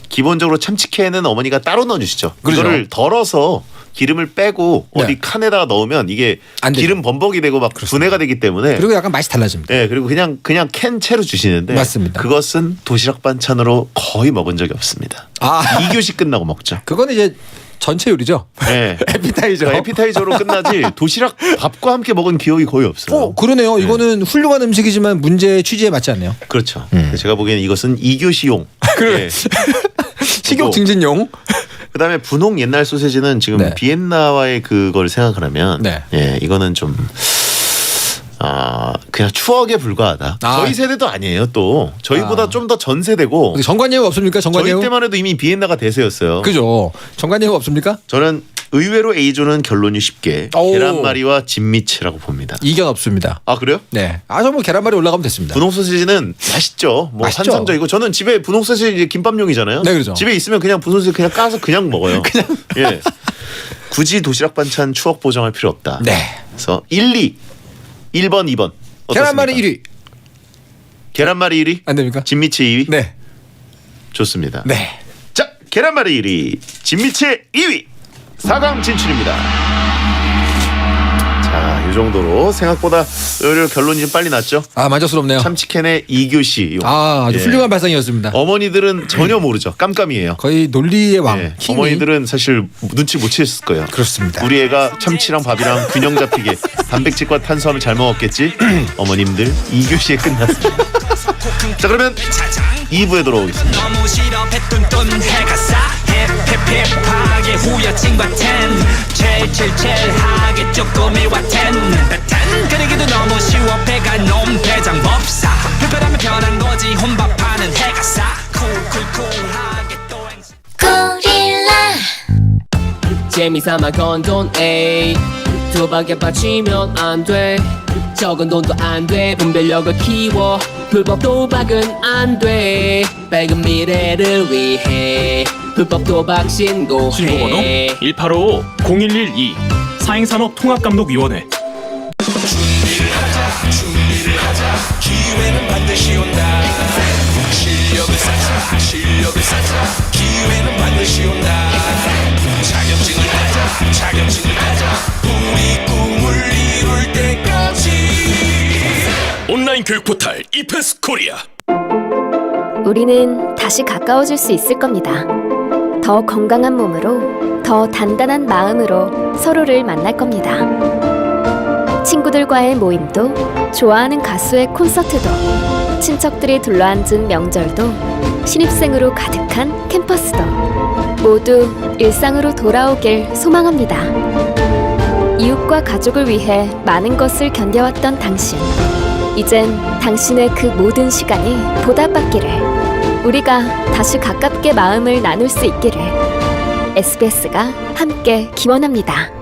기본적으로 참치캔은 어머니가 따로 넣어주시죠.
그렇죠.
이거를 덜어서 기름을 빼고 어디 칸에다가 넣으면 이게 기름 범벅이 되고 막 분해가 되기 때문에
그리고 약간 맛이 달라집니다.
네, 그리고 그냥 캔 채로 주시는데
맞습니다.
그것은 도시락 반찬으로 거의 먹은 적이 없습니다. 2교시 끝나고 먹죠.
그건 이제 전체 요리죠.
네.
에피타이저.
에피타이저로 끝나지 도시락 밥과 함께 먹은 기억이 거의 없어요.
그러네요. 이거는 훌륭한 음식이지만 문제의 취지에 맞지 않네요.
그렇죠. 제가 보기에는 이것은 2교시용.
그래. 식욕 증진용.
그다음에 분홍 옛날 소세지는 지금 비엔나와의 그걸 생각을 하면 이거는 좀 그냥 추억에 불과하다. 저희 세대도 아니에요. 또 저희보다 좀 더 전 세대고.
정관예우 없습니까? 정관예우.
저희 때만 해도 이미 비엔나가 대세였어요.
그죠. 정관예우 없습니까?
저는 의외로 A조는 결론이 쉽게 계란말이와 진미채라고 봅니다.
이견 없습니다.
그래요?
네. 뭐 계란말이 올라가면 됐습니다.
분홍 소시지는 맛있죠. 뭐
맛있죠.
환상적이고 저는 집에 분홍 소시지 김밥용이잖아요.
네, 그렇죠.
집에 있으면 그냥 분홍 소시지 그냥 까서 그냥 먹어요. 예. 굳이 도시락 반찬 추억 보정할 필요 없다.
네.
그래서 1번, 2번. 어떻습니까?
계란말이 1위.
계란말이 1위?
안 됩니까?
진미채 2위?
네.
좋습니다.
네.
자, 계란말이 1위, 진미채 2위. 4강 진출입니다. 자, 이 정도로 생각보다 의외로 결론이 좀 빨리 났죠?
만족스럽네요.
참치캔의 2교시.
아주 훌륭한 발상이었습니다.
어머니들은 전혀 모르죠. 깜깜이에요.
거의 논리의 왕.
어머니들은 사실 눈치 못 챘을 거예요.
그렇습니다.
우리 애가 참치랑 밥이랑 균형 잡히게 단백질과 탄수화물 잘 먹었겠지? 어머님들 2교시에 끝났습니다. 자, 그러면 2부에 돌아오겠습니다.
너무 싫어 배뚠뚠 해가 싸 힙힙힙하게 후여친과 텐 첼첼첼하게 쪼꼬미 와텐 끓이기도 너무 쉬워 배가 놈 배장 법사 불편하면 편한 거지 혼밥하는 해가 싸 쿨쿨쿨하게 또
고릴라
재미삼아 건 돈 에이 도박에 빠지면 안돼 적은 돈도 안돼 분별력을 키워 불법 도박은 안돼 밝은 미래를 위해 불법 도박 신고해
신고번호 185-0112 사행산업통합감독위원회.
기회는 반드시 온다. 실력을 쌓자, 실력을 쌓자. 기회는 반드시 온다. 자격증을 따자, 자격증을 따자. 우리 꿈을 이룰 때까지. 온라인 교육 포털 이패스 코리아.
우리는 다시 가까워질 수 있을 겁니다. 더 건강한 몸으로, 더 단단한 마음으로 서로를 만날 겁니다. 친구들과의 모임도, 좋아하는 가수의 콘서트도, 친척들이 둘러앉은 명절도, 신입생으로 가득한 캠퍼스도 모두 일상으로 돌아오길 소망합니다. 이웃과 가족을 위해 많은 것을 견뎌왔던 당신, 이젠 당신의 그 모든 시간이 보답받기를, 우리가 다시 가깝게 마음을 나눌 수 있기를 SBS가 함께 기원합니다.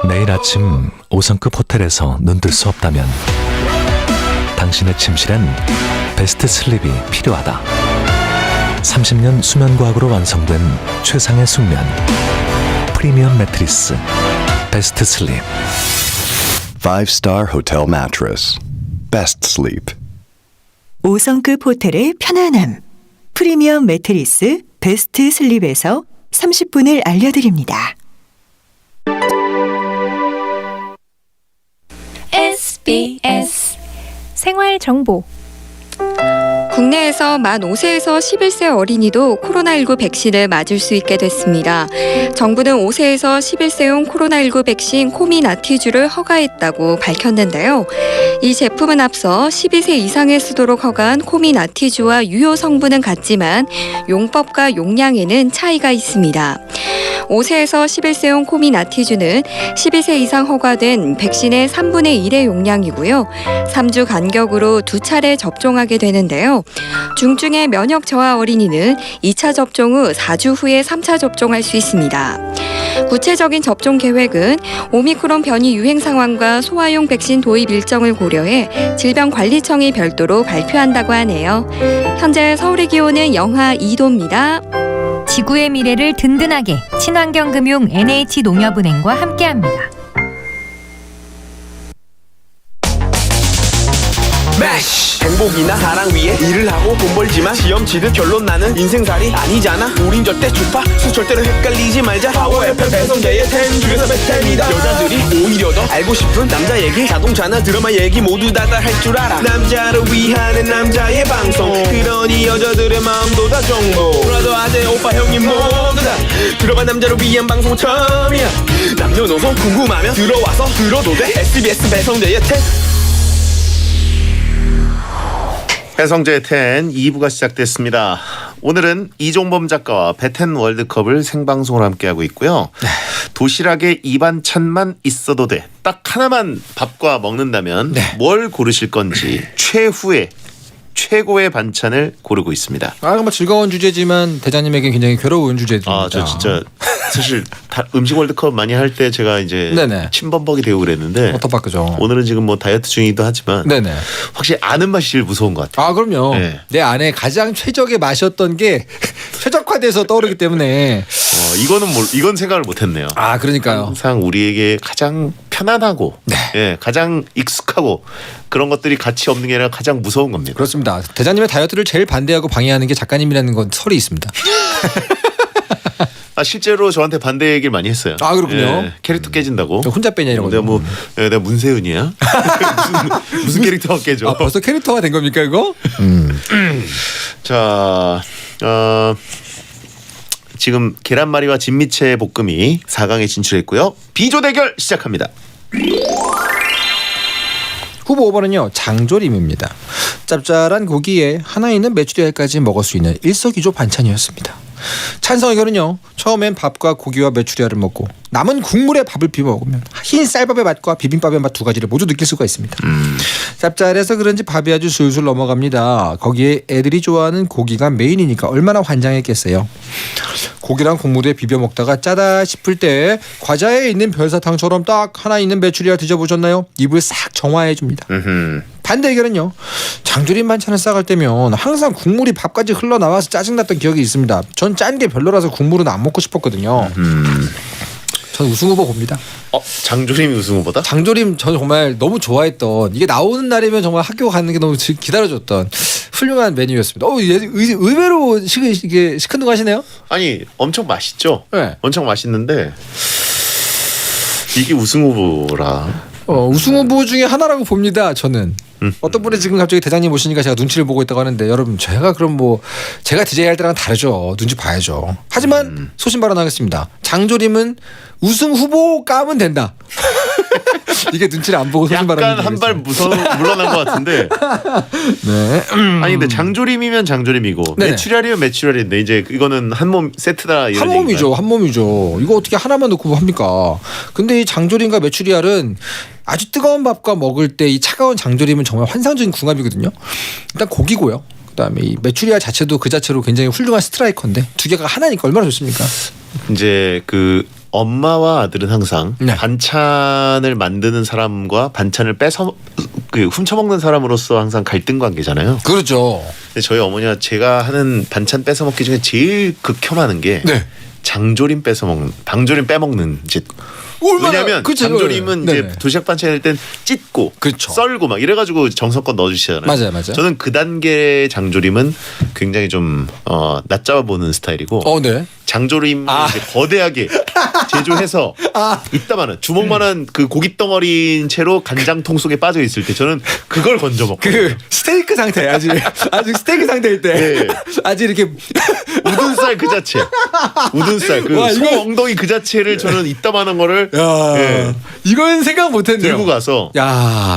내일 아침 5성급 호텔에서 눈뜰 수 없다면 당신의 침실엔 베스트 슬립이 필요하다. 30년 수면과학으로 완성된 최상의 숙면, 프리미엄 매트리스 베스트 슬립.
5-star hotel mattress. Best sleep.
5성급 호텔의 편안함. 프리미엄 매트리스 베스트 슬립에서 30분을 알려드립니다.
SBS 생활정보.
국내에서 만 5세에서 11세 어린이도 코로나19 백신을 맞을 수 있게 됐습니다. 정부는 5세에서 11세용 코로나19 백신 코미나티주를 허가했다고 밝혔는데요. 이 제품은 앞서 12세 이상에 쓰도록 허가한 코미나티주와 유효 성분은 같지만 용법과 용량에는 차이가 있습니다. 5세에서 11세용 코미나티주는 12세 이상 허가된 백신의 3분의 1의 용량이고요. 3주 간격으로 2차례 접종하게 되는데요. 중증의 면역 저하 어린이는 2차 접종 후 4주 후에 3차 접종할 수 있습니다. 구체적인 접종 계획은 오미크론 변이 유행 상황과 소아용 백신 도입 일정을 고려해 질병관리청이 별도로 발표한다고 하네요. 현재 서울의 기온은 영하 2도입니다.
지구의 미래를 든든하게 친환경금융 NH농협은행과 함께합니다.
매시 행복이나 사랑 위해 일을 하고 돈 벌지만 시험 치듯 결론 나는 인생살이 아니잖아. 우린 절대 주파수 절대로 헷갈리지 말자. 파워 FM 배성재의 10 중에서 베스트입니다. 여자들이 오히려 더 알고 싶은 남자 얘기, 자동차나 드라마 얘기 모두 다 할 줄 알아. 남자를 위한 남자의 방송, 그러니 여자들의 마음도 다 정보. 브라더 아재 오빠 형님 모두 다 들어봐. 남자를 위한 방송 처음이야. 남녀노소 궁금하면 들어와서 들어도 돼. SBS 배성재의 10.
배성재의 10 2부가 시작됐습니다. 오늘은 이종범 작가와 배텐 월드컵을 생방송으로 함께하고 있고요. 도시락에 이반찬만 있어도 돼. 딱 하나만 밥과 먹는다면 뭘 고르실 건지 최고의 반찬을 고르고 있습니다.
뭐 즐거운 주제지만 대장님에게 굉장히 괴로운 주제입니다.
저 진짜 사실 음식 월드컵 많이 할 때 제가 이제 침범벅이 되고 그랬는데
어떡바꾸죠.
오늘은 지금 뭐 다이어트 중이기도 하지만 확실히 아는 맛이 제일 무서운 것 같아요.
그럼요. 내 안에 가장 최적의 맛이었던 게 최적화돼서 떠오르기 때문에
이건 생각을 못했네요.
그러니까요.
항상 우리에게 가장 편안하고 가장 익숙하고 그런 것들이 같이 없는 게 아니라 가장 무서운 겁니다.
그렇습니다. 대장님의 다이어트를 제일 반대하고 방해하는 게 작가님이라는 건 설이 있습니다.
실제로 저한테 반대 얘기를 많이 했어요.
그렇군요.
캐릭터 깨진다고.
혼자 빼냐 이런 거.
내가 문세윤이야? 무슨 캐릭터가 깨져?
벌써 캐릭터가 된 겁니까 이거?
자, 지금 계란말이와 진미채 볶음이 4강에 진출했고요. 비조 대결 시작합니다.
후보 5번은요 장조림입니다. 짭짤한 고기에 하나 있는 메추리알까지 먹을 수 있는 일석이조 반찬이었습니다. 찬성 의견은요 처음엔 밥과 고기와 메추리알을 먹고 남은 국물에 밥을 비벼 먹으면 흰 쌀밥의 맛과 비빔밥의 맛 두 가지를 모두 느낄 수가 있습니다. 짭짤해서 그런지 밥이 아주 술술 넘어갑니다. 거기에 애들이 좋아하는 고기가 메인이니까 얼마나 환장했겠어요. 고기랑 국물에 비벼 먹다가 짜다 싶을 때 과자에 있는 별사탕처럼 딱 하나 있는 메추리알 드셔보셨나요? 입을 싹 정화해 줍니다. 반대 의견은요 장조림 반찬을 싸갈 때면 항상 국물이 밥까지 흘러나와서 짜증났던 기억이 있습니다. 전 짠 게 별로라서 국물은 안 먹고 싶었거든요. 전 우승 후보 봅니다.
장조림이 우승 후보다?
장조림 저는 정말 너무 좋아했던 이게 나오는 날이면 정말 학교 가는 게 너무 기다려졌던 훌륭한 메뉴였습니다. 의외로 이게 시큰둥하시네요.
아니 엄청 맛있죠.
네.
엄청 맛있는데 이게 우승 후보라.
우승 후보 중에 하나라고 봅니다. 저는. 어떤 분이 지금 갑자기 대장님 오시니까 제가 눈치를 보고 있다고 하는데 여러분 제가 그럼 제가 DJ 할 때랑 다르죠. 눈치 봐야죠. 하지만 소신 발언하겠습니다. 장조림은 우승 후보 까면 된다. 이게 눈치를 안 보고 소신 발언.
약간 한 발 물러난 것 같은데.
네.
아니 근데 장조림이면 장조림이고
네네.
메추리알이면 메추리알인데 이제 이거는 한 몸 세트다 이런
한 몸이죠. 이거 어떻게 하나만 넣고 합니까? 근데 이 장조림과 메추리알은 아주 뜨거운 밥과 먹을 때 이 차가운 장조림은 정말 환상적인 궁합이거든요. 일단 고기고요. 그다음에 이 메추리알 자체도 그 자체로 굉장히 훌륭한 스트라이커인데 두 개가 하나니까 얼마나 좋습니까?
이제 그 엄마와 아들은 항상 반찬을 만드는 사람과 반찬을 훔쳐먹는 사람으로서 항상 갈등 관계잖아요.
그렇죠.
근데 저희 어머니가 제가 하는 반찬 뺏어먹기 중에 제일 극혐하는 게 장조림 방조림 빼먹는 이제. 왜냐하면 장조림은 이제 도시락 반찬할 땐 찢고 썰고 막 이래가지고 정성껏 넣어주시잖아요.
맞아요.
저는 그 단계의 장조림은 굉장히 좀 낮잡아 보는 스타일이고 장조림을 이제 거대하게 제조해서 이따만한 주먹만한 그 고기 덩어리인 채로 간장통 속에 빠져 있을 때 저는 그걸 건져 먹고
그 스테이크 상태 아직 스테이크 상태일 때 아직 이렇게
우둔살 그 자체 우둔살 그 소 엉덩이 그 자체를 저는 이따만한 거를
이건 생각 못했네요.
들고 가서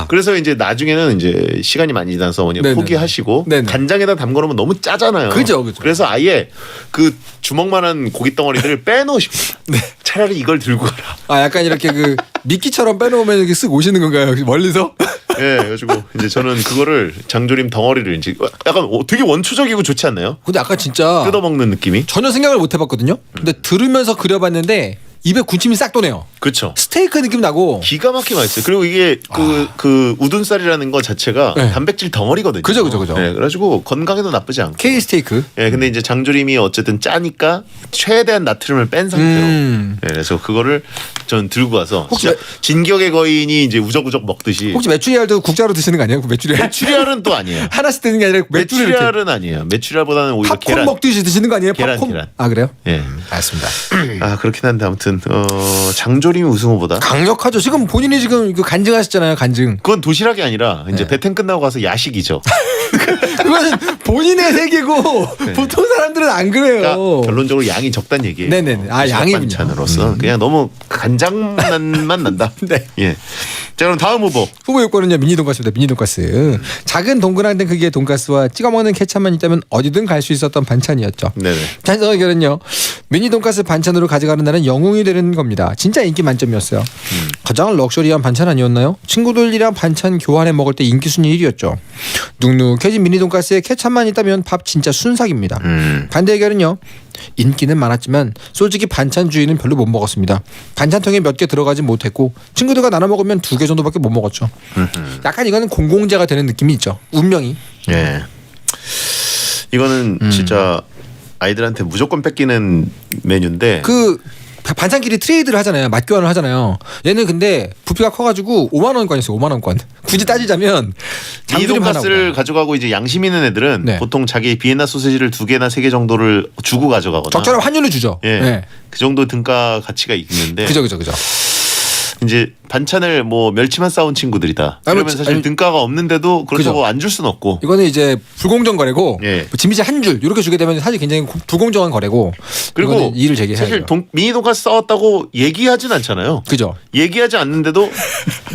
그래서 이제 나중에는 이제 시간이 많이 지나서 어머니가 포기하시고 간장에다 담궈놓으면 너무 짜잖아요.
그죠.
그래서 아예 그 주먹만한 고기 덩어리들을 빼놓으시고 차라리 이걸 들고 가라.
약간 이렇게 그 미끼처럼 빼놓으면 이렇게 쓱 오시는 건가요? 멀리서?
그래가지고 이제 저는 그거를 장조림 덩어리를 이제 약간 되게 원초적이고 좋지 않나요?
근데 아까 진짜
뜯어먹는 느낌이
전혀 생각을 못 해봤거든요. 근데 들으면서 그려봤는데 입에 군침이 싹 도네요.
그렇죠.
스테이크 느낌 나고
기가 막히게 맛있어요. 그리고 이게 그 우둔살이라는 거 자체가 단백질 덩어리거든요.
그죠.
그래가지고 건강에도 나쁘지 않고.
K 스테이크.
근데 이제 장조림이 어쨌든 짜니까 최대한 나트륨을 뺀 상태로. 그래서 그거를 전 들고 가서 진짜 진격의 거인이 이제 우적우적 먹듯이.
혹시 메추리알도 국자로 드시는 거 아니에요?
메추리알은 또 아니에요.
하나씩 드는 게 아니라
메추리알은 아니에요. 메추리알보다는 오히려
팝콘 먹듯이 드시는 거 아니에요?
계란.
그래요?
알겠습니다. 그렇긴 한데 아무튼 장조림이 우승 후보다.
강력하죠. 지금 본인이 지금 간증하셨잖아요. 간증.
그건 도시락이 아니라 이제 배팅 끝나고 가서 야식이죠.
그건 본인의 세계고 보통 사람들은 안 그래요.
그러니까 결론적으로 양이 적단 얘기예요.
네네네. 양이
반찬으로서 그냥 너무 간장만 난다. 자 그럼 다음 후보.
후보 요건은요 미니 돈가스입니다. 미니 돈가스. 작은 동그란 크기의 돈가스와 찍어 먹는 케찹만 있다면 어디든 갈 수 있었던 반찬이었죠. 찬성 의견은요 미니 돈가스 반찬으로 가져가는 날은 영웅이 되는 겁니다. 진짜 인기 만점이었어요. 가장 럭셔리한 반찬 아니었나요? 친구들이랑 반찬 교환해 먹을 때 인기 순위 1위였죠. 눅눅해진 미니 돈가스에 케찹만 있다면 밥 진짜 순삭입니다. 반대 의견은요. 인기는 많았지만 솔직히 반찬 주의는 별로 못 먹었습니다. 반찬통에 몇 개 들어가진 못했고 친구들과 나눠 먹으면 2개 정도밖에 못 먹었죠. 약간 이거는 공공재가 되는 느낌이 있죠. 운명이.
이거는 진짜 아이들한테 무조건 뺏기는 메뉴인데
반찬끼리 트레이드를 하잖아요. 맛 교환을 하잖아요. 얘는 근데 부피가 커가지고 5만 원권이었어요. 5만 원권. 굳이 따지자면
이 돈가스를 가져가고 이제 양심 있는 애들은 보통 자기 비엔나 소시지를 2개나 3개 정도를 주고 가져가거나
적절한 환율을 주죠.
그 정도 등가 가치가 있는데.
그죠.
이제 반찬을 뭐 멸치만 싸운 친구들이다. 그러면 사실 등가가 없는데도 그렇다고 안 줄 수는 없고.
이거는 이제 불공정 거래고 진미채 한 줄 이렇게 주게 되면 사실 굉장히 불공정한 거래고. 그리고 이의를 제기해야죠.
사실 미니 돈가스 싸웠다고 얘기하진 않잖아요.
그죠.
얘기하지 않는데도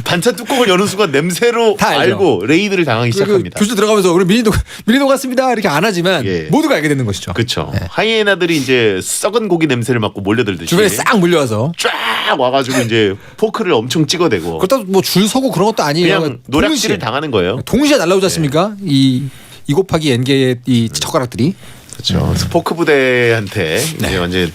반찬 뚜껑을 여는 순간 냄새로 다 알고 레이드를 당하기 시작합니다.
교수 들어가면서 우리 미니 돈가스입니다 이렇게 안 하지만 모두가 알게 되는 것이죠.
그렇죠. 하이에나들이 이제 썩은 고기 냄새를 맡고 몰려들듯이
주변에 싹 몰려와서
쫙 와가지고 이제 포크를 엄청 찍어대고.
그렇다고 뭐 줄 서고 그런 것도 아니에요.
그냥 노략질을 당하는 거예요.
동시에 날라오지 않습니까? 이 곱하기 n개의 이 젓가락들이.
그렇죠. 포크 부대한테 이제 완전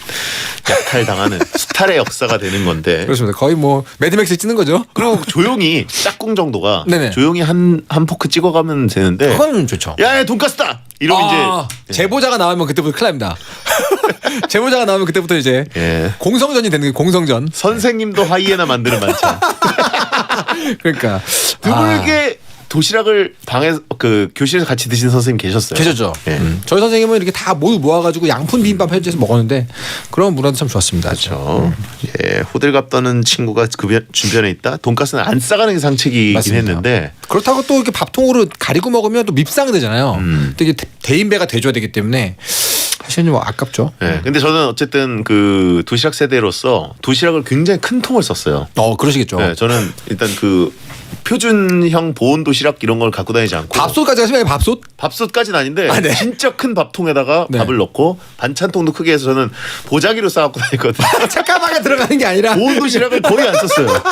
약탈 당하는 수탈의 역사가 되는 건데.
그렇습니다. 거의 뭐 매드맥스 찍는 거죠.
그리고 조용히 짝꿍 정도가 조용히 한 포크 찍어가면 되는데.
그건 좋죠.
야 돈가스다. 이러면 이제
제보자가 나오면 그때부터 큰일 납니다. 제보자가 나오면 그때부터 이제 공성전이 되는 거예요. 공성전.
선생님도 하이에나 만드는 반찬.
그러니까
드물게 도시락을 방에서 교실에서 같이 드시는 선생님 계셨어요.
계셨죠. 저희 선생님은 이렇게 다 모두 모아가지고 양푼 비빔밥 해줘서 먹었는데 그런 문화도 참 좋았습니다.
그렇죠. 호들갑 떠는 친구가 그 주변에 있다. 돈가스는 안 싸가는 게 상책이긴
맞습니다.
했는데
그렇다고 또 이렇게 밥통으로 가리고 먹으면 또 밉상이 되잖아요. 또 이게 대인배가 돼줘야 되기 때문에 사실은 뭐 아깝죠.
근데 저는 어쨌든 그 도시락 세대로서 도시락을 굉장히 큰 통을 썼어요.
그러시겠죠.
저는 일단 그 표준형 보온 도시락 이런 걸 갖고 다니지 않고
밥솥까지 하시면 밥솥?
밥솥까지는 아닌데 진짜 큰 밥통에다가 밥을 넣고 반찬통도 크게 해서 저는 보자기로 싸갖고 다녔거든요.
잠깐만 들어가는 게 아니라
보온 도시락을 거의 안 썼어요.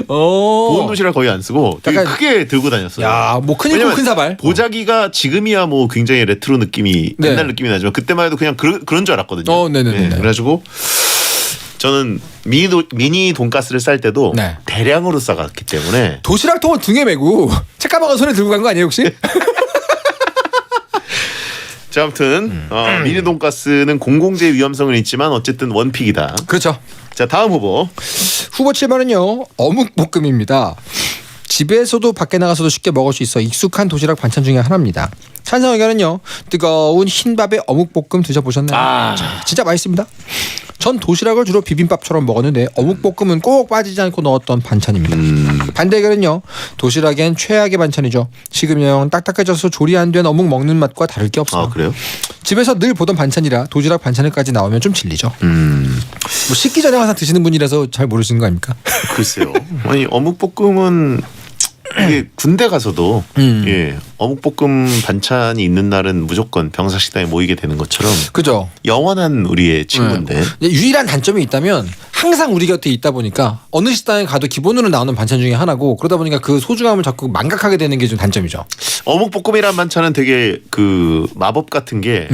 보온 도시락 거의 안 쓰고 되게 크게 들고 다녔어요.
야, 뭐 큰일고 큰 사발.
보자기가 지금이야 뭐 굉장히 레트로 느낌이 옛날 느낌이 나지만 그때만 해도 그냥 그런 줄 알았거든요. 그래가지고 저는 미니 돈가스를 쌀 때도 대량으로 싸갔기 때문에
도시락통을 등에 메고 책가방을 손에 들고 간 거 아니에요 혹시?
자, 아무튼 미니 돈가스는 공공재 위험성은 있지만 어쨌든 원픽이다.
그렇죠.
자, 다음 후보
7번은요 어묵볶음입니다. 집에서도 밖에 나가서도 쉽게 먹을 수 있어 익숙한 도시락 반찬 중에 하나입니다. 찬성 의견은요 뜨거운 흰밥에 어묵볶음 드셔보셨나요? 진짜 맛있습니다. 전 도시락을 주로 비빔밥처럼 먹었는데 어묵볶음은 꼭 빠지지 않고 넣었던 반찬입니다. 반대 의견은요 도시락엔 최악의 반찬이죠. 식으면 딱딱해져서 조리 안 된 어묵 먹는 맛과 다를 게 없어요.
그래요?
집에서 늘 보던 반찬이라 도시락 반찬을까지 나오면 좀 질리죠. 뭐 식기 전에 항상 드시는 분이라서 잘 모르시는 거 아닙니까?
글쎄요. 아니 어묵볶음은 이게 군대 가서도 어묵볶음 반찬이 있는 날은 무조건 병사식당에 모이게 되는 것처럼
그죠.
영원한 우리의 친구인데
유일한 단점이 있다면 항상 우리 곁에 있다 보니까 어느 식당에 가도 기본으로 나오는 반찬 중에 하나고 그러다 보니까 그 소중함을 자꾸 망각하게 되는 게 좀 단점이죠.
어묵볶음이란 반찬은 되게 그 마법 같은 게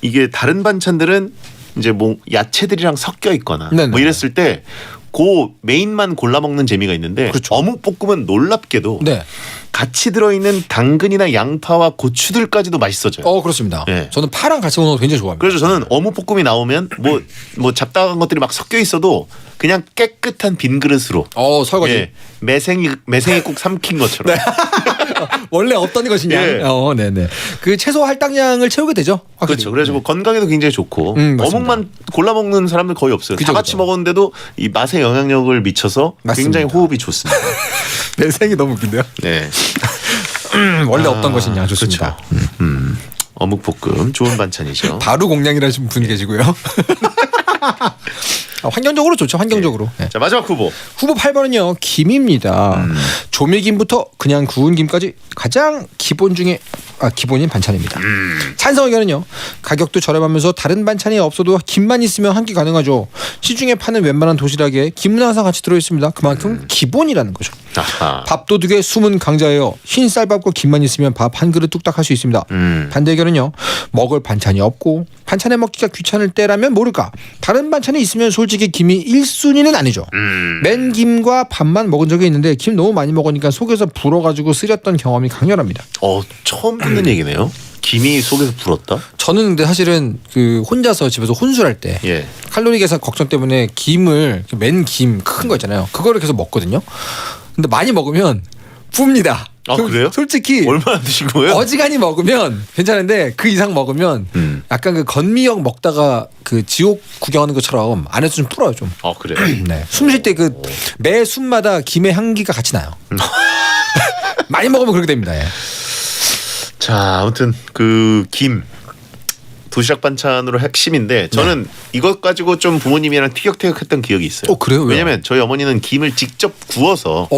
이게 다른 반찬들은 이제 뭐 야채들이랑 섞여 있거나 뭐 이랬을 때 그 메인만 골라 먹는 재미가 있는데 어묵볶음은 놀랍게도 같이 들어있는 당근이나 양파와 고추들까지도 맛있어져요.
그렇습니다. 저는 파랑 같이 먹는 거 굉장히 좋아합니다.
그래서 저는 어묵볶음이 나오면 뭐 잡다한 것들이 막 섞여 있어도 그냥 깨끗한 빈 그릇으로
설거지
매생이국 삼킨 것처럼
원래 없던 것이냐. 네네. 그 채소 할당량을 채우게 되죠. 확실히.
그렇죠. 그래서 뭐 건강에도 굉장히 좋고 어묵만 골라 먹는 사람들 거의 없어요. 다 같이 먹었는데도 이 맛에 영향력을 미쳐서 굉장히 호흡이 좋습니다.
매생이 너무 웃긴데요.
네.
원래 없던 것이냐. 좋습니다.
그렇죠. 어묵볶음 좋은 반찬이죠.
바로 공략이라신 분이 계시고요. 환경적으로 좋죠. 환경적으로.
자, 마지막 후보
8번은요 김입니다. 조미김부터 그냥 구운 김까지 가장 기본 중에 기본인 반찬입니다. 찬성 의견은요 가격도 저렴하면서 다른 반찬이 없어도 김만 있으면 한 끼 가능하죠. 시중에 파는 웬만한 도시락에 김은 항상 같이 들어있습니다. 그만큼 기본이라는 거죠. 밥도둑의 숨은 강자예요. 흰 쌀밥과 김만 있으면 밥 한 그릇 뚝딱 할 수 있습니다. 반대 의견은요 먹을 반찬이 없고 반찬에 먹기가 귀찮을 때라면 모를까 다른 반찬이 있으면 솔직히 김이 1순위는 아니죠. 맨 김과 밥만 먹은 적이 있는데 김 너무 많이 먹으니까 속에서 불어가지고 쓰렸던 경험이 강렬합니다.
처음 듣는 얘기네요. 김이 속에서 불었다?
저는 근데 사실은 그 혼자서 집에서 혼술할 때 칼로리 계산 걱정 때문에 김을 맨 김 큰 거 있잖아요. 그거를 계속 먹거든요. 근데 많이 먹으면 붑니다.
그래요?
솔직히
얼마나 드신 거예요?
어지간히 먹으면 괜찮은데 그 이상 먹으면 약간 그 건미역 먹다가 그 지옥 구경하는 것처럼 안에서 좀 풀어요 좀.
그래요?
네. 숨 쉴 때 그 매 숨마다 김의 향기가 같이 나요. 많이 먹으면 그렇게 됩니다.
자, 아무튼 그 김 도시락 반찬으로 핵심인데 저는 이것 가지고 좀 부모님이랑 티격태격했던 기억이 있어요.
그래요?
왜냐면 저희 어머니는 김을 직접 구워서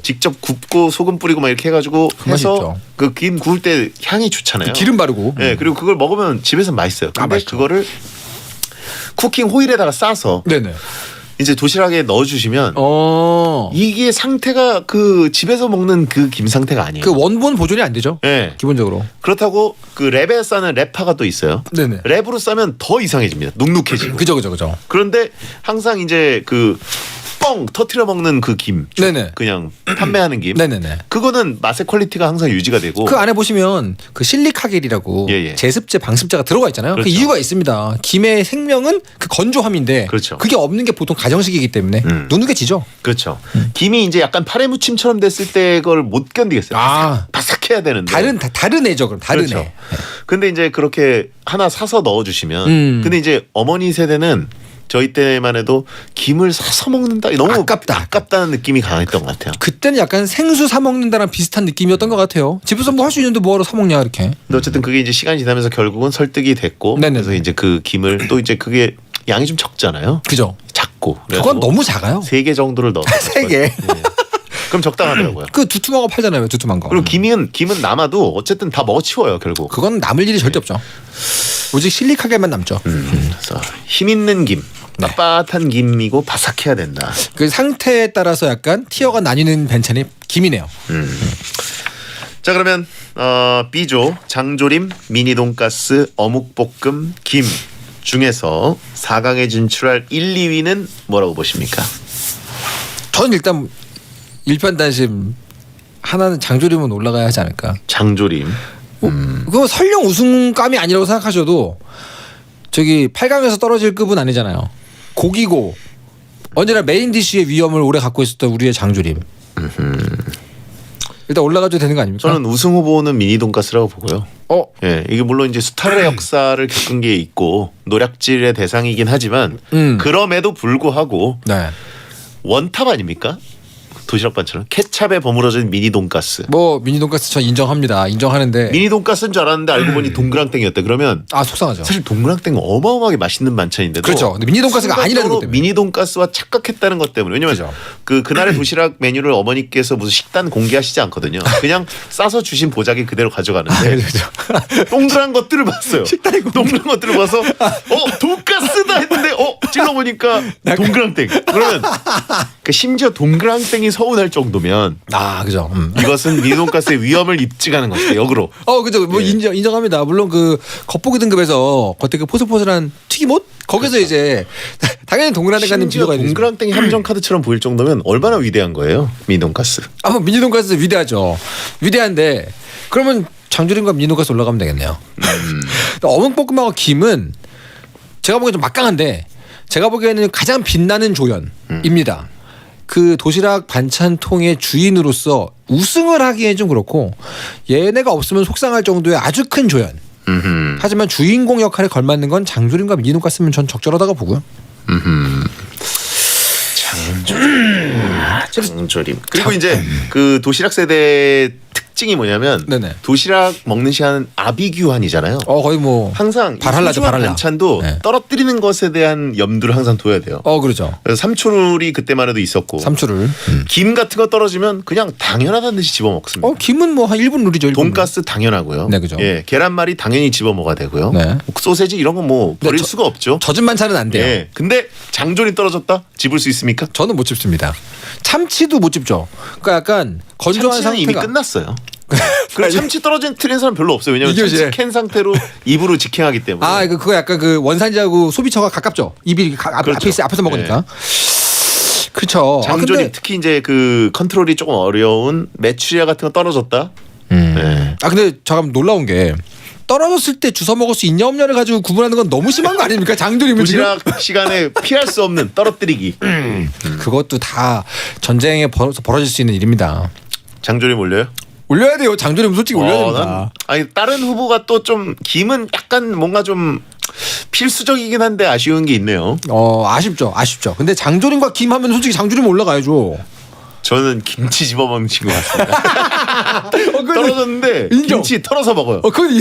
직접 굽고 소금 뿌리고 막 이렇게 해가지고 해서 그 김 구울 때 향이 좋잖아요.
기름 바르고.
네, 그리고 그걸 먹으면 집에서 맛있어요. 근데 그거를 쿠킹 호일에다가 싸서 이제 도시락에 넣어주시면 이게 상태가 그 집에서 먹는 그 김 상태가 아니에요.
그 원본 보존이 안 되죠.
네.
기본적으로.
그렇다고 그 랩에 싸는 랩파가 또 있어요.
네네.
랩으로 싸면 더 이상해집니다. 눅눅해지고.
그죠.
그런데 항상 이제 그 뻥 터트려 먹는 그 김.
네네.
그냥 판매하는 김.
네네네.
그거는 맛의 퀄리티가 항상 유지가 되고.
그 안에 보시면 그 실리카겔이라고 제습제, 방습제가 들어가 있잖아요.
그렇죠.
그 이유가 있습니다. 김의 생명은 그 건조함인데
그렇죠.
그게 없는 게 보통 가정식이기 때문에 누누개지죠.
그렇죠. 김이 이제 약간 파래무침처럼 됐을 때 그걸 못 견디겠어요. 바삭해야 되는데.
다른 애죠. 그럼 다른
그렇죠.
애.
근데 이제 그렇게 하나 사서 넣어주시면. 근데 이제 어머니 세대는 저희 때만 해도 김을 사서 먹는다. 너무 아깝다는 느낌이 강했던 것 같아요.
그때는 약간 생수 사 먹는다랑 비슷한 느낌이었던 것 같아요. 집에서 뭐 할 수 있는데 뭐하러 사 먹냐 이렇게.
근데 어쨌든 그게 이제 시간이 지나면서 결국은 설득이 됐고. 그래서 이제 그 김을 또 이제 그게 양이 좀 적잖아요.
그죠.
작고.
그건 너무 작아요.
3개 정도를 넣어.
3개.
그럼 적당하더라고요.
그 두툼한 거 팔잖아요. 두툼한 거.
그리고 김은 남아도 어쨌든 다 먹어치워요 결국.
그건 남을 일이 절대 없죠. 오직 실리카겔만 남죠.
그래서 힘 있는 김, 빳빳한 김이고 바삭해야 된다.
그 상태에 따라서 약간 티어가 나뉘는 벤찬이 김이네요.
자 그러면 B조 장조림, 미니 돈가스, 어묵볶음, 김 중에서 4강에 진출할 1, 2위는 뭐라고 보십니까?
저는 일단 일편단심 하나는 장조림은 올라가야 하지 않을까.
장조림.
그거 설령 우승감이 아니라고 생각하셔도 저기 8강에서 떨어질 급은 아니잖아요. 고기고 언제나 메인 디쉬의 위험을 오래 갖고 있었던 우리의 장조림. 일단 올라가도 되는 거 아닙니까?
저는 우승 후보는 미니 돈가스라고 보고요. 예, 이게 물론 이제 수탈의 역사를 겪은 게 있고 노략질의 대상이긴 하지만 그럼에도 불구하고 원탑 아닙니까? 도시락 반찬은 케찹에 버무려진 미니 돈가스.
뭐 미니 돈가스 전 인정합니다. 인정하는데
미니 돈가스인 줄 알았는데 알고 보니 동그랑땡이었다. 그러면
속상하죠.
사실 동그랑땡은 어마어마하게 맛있는 반찬인데도
그렇죠. 근데 미니 돈가스가 아니라는 것 때문에.
미니 돈가스와 착각했다는 것 때문에. 왜냐면 그날의 도시락 메뉴를 어머니께서 무슨 식단 공개하시지 않거든요. 그냥 싸서 주신 보자기 그대로 가져가는데 동그란 것들을 봤어요.
식단에
동그란 것들을 봐서 돈가스다 했는데 찔러보니까 동그랑땡. 그러면 심지어 동그랑땡이 서운할 정도면
그죠.
이것은 미니 돈가스의 위험을 입증하는 것이다. 역으로.
그죠. 뭐 인정합니다. 물론 그 겉보기 등급에서 겉에 그 포슬포슬한 튀김옷 거기서 이제 당연히 동그랑땡
심지어 동그랑땡이 함정 카드처럼 보일 정도면 얼마나 위대한 거예요, 미니 돈가스.
미니 돈가스 위대하죠. 위대한데 그러면 장조림과 미니 돈가스 올라가면 되겠네요. 어묵볶음하고 김은 제가 보기엔 좀 막강한데 제가 보기에는 가장 빛나는 조연입니다. 그 도시락 반찬통의 주인으로서 우승을 하기엔 좀 그렇고 얘네가 없으면 속상할 정도의 아주 큰 조연. 하지만 주인공 역할에 걸맞는 건 장조림과 미니 돈가스면 전 적절하다고 보고요.
장조림. 그리고 이제 그 도시락 세대 특징이 뭐냐면 도시락 먹는 시간은 아비규환이잖아요.
거의 뭐
항상
발할라죠.
소중한 반찬도 떨어뜨리는 것에 대한 염두를 항상 둬야 돼요.
그렇죠.
그래서 삼초룰이 그때만 해도 있었고.
삼초룰.
김 같은 거 떨어지면 그냥 당연하다는 듯이 집어 먹습니다.
김은 뭐 한 1분 룰이죠. 1분.
돈가스 당연하고요.
네, 그죠.
예, 계란말이 당연히 집어 먹어야 되고요. 소세지 이런 거 뭐 버릴 수가 없죠.
젖은 반찬은 안 돼요.
예. 근데 장조림 떨어졌다? 집을 수 있습니까?
저는 못 집습니다. 참치도 못 집죠. 그러니까 약간 건조한 상태가
이미 끝났어요. 그럼 참치 떨어진 틀린 사람 별로 없어요. 왜냐면 참치 캔 상태로 입으로 직행하기 때문에.
그거 약간 그 원산지하고 소비처가 가깝죠. 입이 앞에서 먹으니까. 그렇죠.
장조림 특히 이제 그 컨트롤이 조금 어려운 메추리알 같은 거 떨어졌다.
근데 잠깐 놀라운 게 떨어졌을 때 주워 먹을 수 있냐 없냐를 가지고 구분하는 건 너무 심한 거 아닙니까? 장조림은
도시락 시간에 피할 수 없는 떨어뜨리기.
그것도 다 전쟁에 벌어질 수 있는 일입니다.
장조림 올려요?
올려야 돼요. 장조림 솔직히 올려야 됩니다.
다른 후보가 또 좀 김은 약간 뭔가 좀 필수적이긴 한데 아쉬운 게 있네요.
아쉽죠. 근데 장조림과 김 하면 솔직히 장조림 올라가야죠.
저는 김치 집어먹는 친구 같습니다. 떨어졌는데 김치 털어서 먹어요.
그건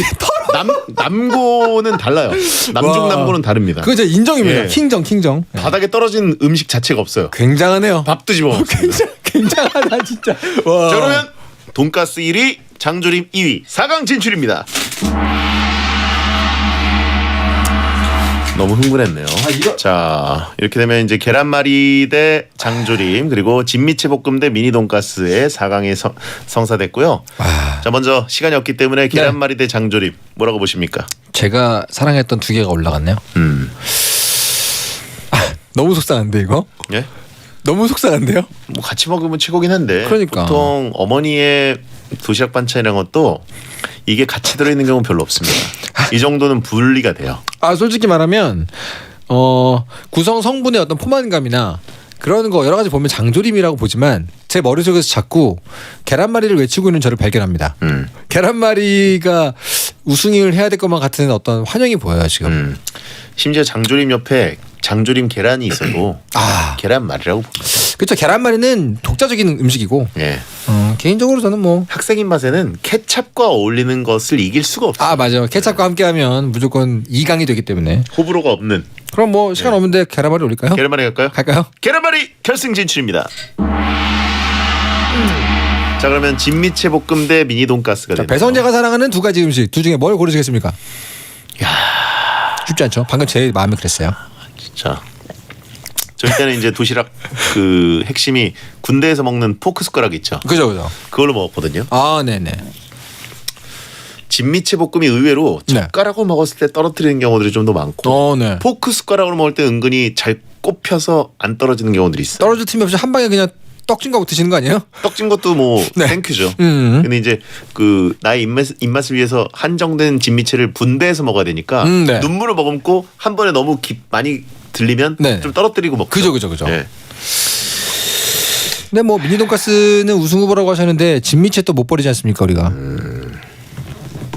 남고는 달라요. 남중 남고는 다릅니다.
그거 진짜 인정입니다. 킹정.
바닥에 떨어진 음식 자체가 없어요.
굉장하네요.
밥도 집어먹습니다.
굉장하다 진짜.
자, 그러면 돈가스 1위, 장조림 2위, 4강 진출입니다. 너무 흥분했네요. 자, 이렇게 되면 이제 계란말이 대 장조림 그리고 진미채 볶음 대 미니 돈가스의 4강에 성사됐고요. 자, 먼저 시간이 없기 때문에 계란말이 대 장조림 뭐라고 보십니까?
제가 사랑했던 두 개가 올라갔네요. 너무 속상한데 이거?
예?
너무 속상한데요?
뭐 같이 먹으면 최고긴 한데
그러니까.
보통 어머니의 도시락 반찬이란 것도 이게 같이 들어있는 경우는 별로 없습니다. 이 정도는 분리가 돼요.
아 솔직히 말하면 구성 성분의 어떤 포만감이나 그런 거 여러 가지 보면 장조림이라고 보지만 제 머릿속에서 자꾸 계란말이를 외치고 있는 저를 발견합니다. 계란말이가 우승을 해야 될 것만 같은 어떤 환영이 보여요 지금.
심지어 장조림 옆에 장조림 계란이 있어도 계란말이라고 봅니다.
그렇죠. 계란말이는 독자적인 음식이고 개인적으로 저는 뭐
학생 입맛에는 케찹과 어울리는 것을 이길 수가 없어요.
아 맞아요. 케찹과 함께하면 무조건 2강이 되기 때문에
호불호가 없는.
그럼 뭐 시간 없는데 계란말이 올릴까요?
계란말이 갈까요?
갈까요?
계란말이 결승 진출입니다. 자 그러면 진미채 볶음 대 미니 돈가스가 되네요.
배성재가 사랑하는 두 가지 음식 둘 중에 뭘 고르시겠습니까? 쉽지 않죠. 방금 제 마음이 그랬어요.
진짜. 저 때는 이제 도시락 그 핵심이 군대에서 먹는 포크 숟가락 있죠.
그죠.
그걸로 먹었거든요.
아 네네.
진미채 볶음이 의외로 젓가락으로 먹었을 때 떨어뜨리는 경우들이 좀 더 많고
네.
포크 숟가락으로 먹을 때 은근히 잘 꼽혀서 안 떨어지는 경우들이 있어요.
떨어질 틈이 없이 한 방에 그냥 떡진 거 드시는 거 아니에요?
떡진 것도 뭐 땡큐죠. 근데 이제 그 나의 입맛을 위해서 한정된 진미채를 분대해서 먹어야 되니까
네.
눈물을 머금고 한 번에 너무 많이 들리면 좀 떨어뜨리고 먹죠.
그죠.
네.
근데 뭐 미니 돈가스는 우승 후보라고 하셨는데 진미채 또 못 버리지 않습니까 우리가?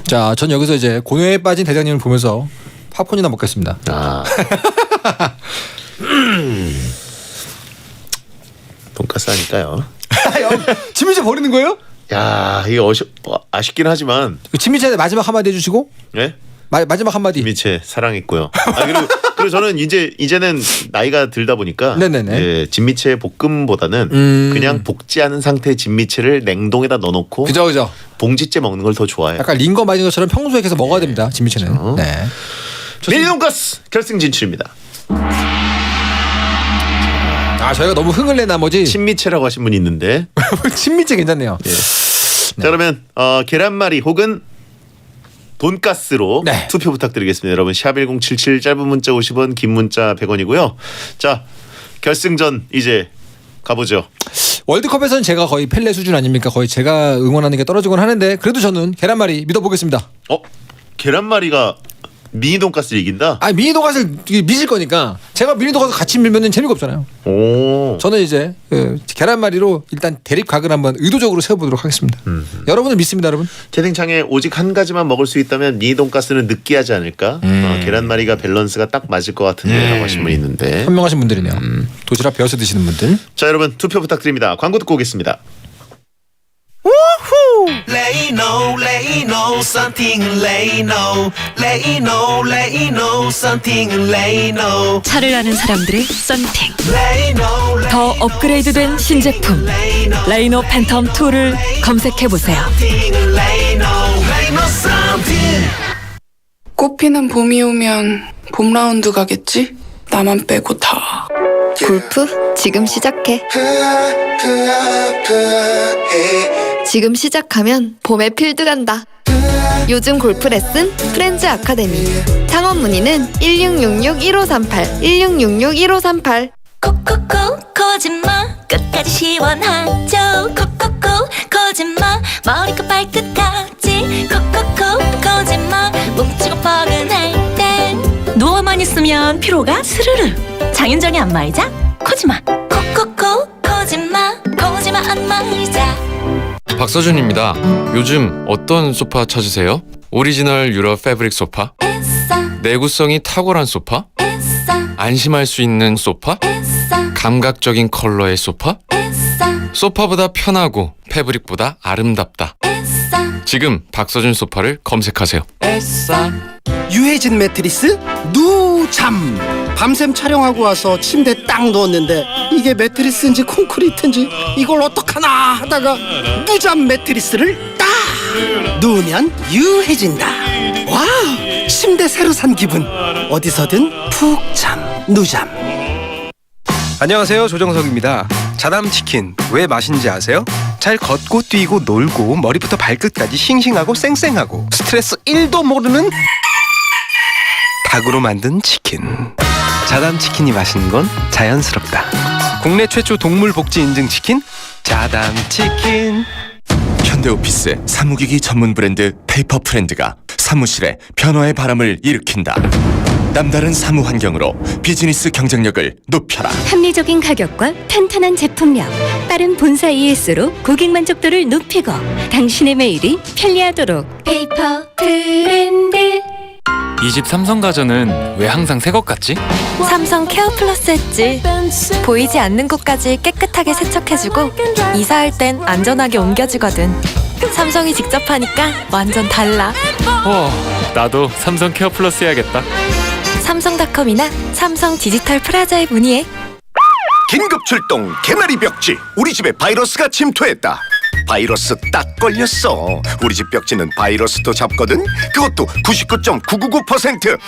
자, 전 여기서 이제 고뇌에 빠진 대장님을 보면서 팝콘이나 먹겠습니다.
돈가스 하니까요.
진미채 버리는 거예요?
야, 이게 아쉽긴 하지만
진미채 마지막 한마디 해주시고.
네?
마지막 한마디.
진미채 사랑했고요. 그리고 저는 이제는 나이가 들다 보니까 예, 진미채 볶음보다는 그냥 볶지 않은 상태의 진미채를 냉동에다 넣어놓고
그죠.
봉지째 먹는 걸 더 좋아해요.
약간 링거 맞은 것처럼 평소에 계속 먹어야 됩니다. 진미채는.
그렇죠.
네.
미니 돈가스 결승 진출입니다.
아 저희가 너무 흥을 낸 나머지
친미채라고 하신 분이 있는데
친미채 괜찮네요.
예. 자 그러면 계란말이 혹은 돈가스로 투표 부탁드리겠습니다. 여러분 샵1077 짧은 문자 50원 긴 문자 100원이고요. 자 결승전 이제 가보죠.
월드컵에서는 제가 거의 펠레 수준 아닙니까? 거의 제가 응원하는 게 떨어지곤 하는데 그래도 저는 계란말이 믿어보겠습니다.
계란말이가 미니 돈가스를 이긴다?
아니 미니 돈가스를 미실 거니까 제가 미니 돈가스 같이 밀면은 재미가 없잖아요. 저는 이제 계란말이로 일단 대립각을 한번 의도적으로 세워보도록 하겠습니다. 여러분을 믿습니다, 여러분.
채팅창에 오직 한 가지만 먹을 수 있다면 미니 돈가스는 느끼하지 않을까? 계란말이가 밸런스가 딱 맞을 것 같은데라고 하신 분이 있는데
현명하신 분들이네요. 도시락 베어서 드시는 분들.
자 여러분 투표 부탁드립니다. 광고 듣고 오겠습니다.
Lay no, something lay no, something lay no.
차를 아는 사람들의 썬팅.
더
업그레이드된 신제품 레이노 팬텀 2를 검색해보세요.
꽃피는 봄이 오면 봄 라운드 가겠지? 나만 빼고 다.
골프 지금 시작해. 지금 시작하면 봄에 필드 간다. 요즘 골프 레슨 프렌즈 아카데미. 창업 문의는 1666-1538 1666-1538.
콕콕콕 거짓말 끝까지 시원하죠. 콕콕콕 거짓말 머리끝 발끝까지 콕콕콕 거짓말 뭉치고 뻐근할 땐 누워만 있으면 피로가 스르르 장윤정의 안마의자 코지마 콕콕콕 거짓말 안마의자.
박서준입니다. 요즘 어떤 소파 찾으세요? 오리지널 유럽 패브릭 소파? 내구성이 탁월한 소파? 안심할 수 있는 소파? 감각적인 컬러의 소파? 소파보다 편하고 패브릭보다 아름답다. 지금 박서준 소파를 검색하세요.
유해진 매트리스 누잠. 밤샘 촬영하고 와서 침대에 딱 누웠는데 이게 매트리스인지 콘크리트인지 이걸 어떡하나 하다가 누잠 매트리스를 딱 누우면 유해진다. 와우, 침대 새로 산 기분. 어디서든 푹 잠 누잠.
안녕하세요, 조정석입니다. 자담치킨 왜 맛인지 아세요? 잘 걷고 뛰고 놀고 머리부터 발끝까지 싱싱하고 쌩쌩하고 스트레스 1도 모르는 닭으로 만든 치킨. 자담치킨이 맛있는 건 자연스럽다. 국내 최초 동물 복지 인증 치킨 자담 치킨.
현대오피스 사무기기 전문 브랜드 페이퍼프렌드가 사무실에 변화의 바람을 일으킨다. 남다른 사무 환경으로 비즈니스 경쟁력을 높여라.
합리적인 가격과 탄탄한 제품력, 빠른 본사 ES로 고객 만족도를 높이고 당신의 매일이 편리하도록 페이퍼 브랜드.
이 집 삼성가전은 왜 항상 새 것 같지?
삼성 케어 플러스 했지. 보이지 않는 곳까지 깨끗하게 세척해주고 이사할 땐 안전하게 옮겨주거든. 삼성이 직접 하니까 완전 달라.
나도 삼성 케어 플러스 해야겠다.
삼성닷컴이나 삼성 디지털 프라자에 문의해.
긴급 출동 개나리 벽지. 우리 집에 바이러스가 침투했다. 바이러스 딱 걸렸어. 우리 집 벽지는 바이러스도 잡거든. 그것도 99.999%.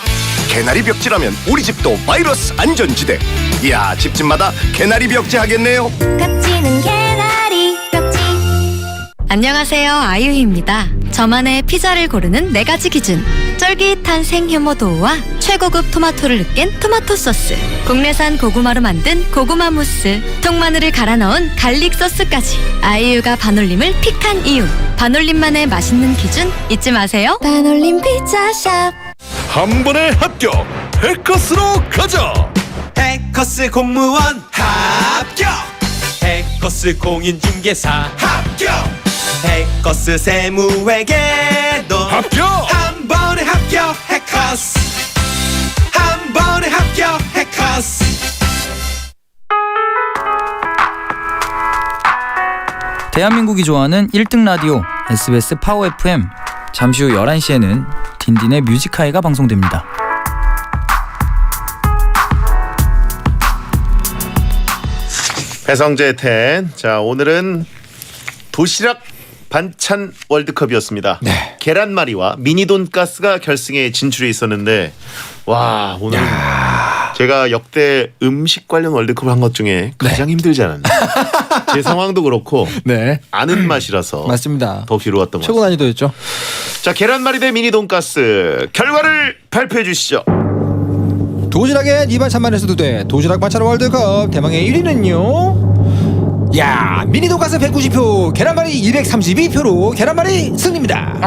개나리 벽지라면 우리 집도 바이러스 안전지대. 이야, 집집마다 개나리 벽지 하겠네요.
깍지는 개나리 깍지.
안녕하세요, 아유희입니다. 저만의 피자를 고르는 4가지 기준. 쫄깃한 생효모 도우와 최고급 토마토를 으깬 토마토 소스, 국내산 고구마로 만든 고구마 무스, 통마늘을 갈아 넣은 갈릭 소스까지. 아이유가 반올림을 픽한 이유. 반올림만의 맛있는 기준 잊지 마세요.
반올림 피자샵.
한 번에 합격. 해커스로 가자.
해커스 공무원 합격. 해커스 공인중개사 합격. 해커스 세무회계도
합격.
한 번에 합격. 해커스 한 번에 합격. 해커스.
대한민국이 좋아하는 1등 라디오 SBS 파워 FM. 잠시 후 11시에는 딘딘의 뮤직하이가 방송됩니다.
배성재 텐. 자, 오늘은 도시락 반찬 월드컵이었습니다.
네.
계란말이와 미니 돈가스가 결승에 진출해 있었는데, 와, 오늘 제가 역대 음식 관련 월드컵을 한 것 중에 가장 힘들지 않았나. 제 상황도 그렇고 아는 맛이라서
맞습니다.
더 괴로웠던 것
최고
같습니다.
난이도였죠.
자, 계란말이 대 미니 돈가스 결과를 발표해 주시죠.
도시락엔 2반 3반 했어도 돼. 도시락 반찬 월드컵 대망의 1위는요. 야, 미니 돈가스 190표, 계란말이 232표로 계란말이 승리입니다.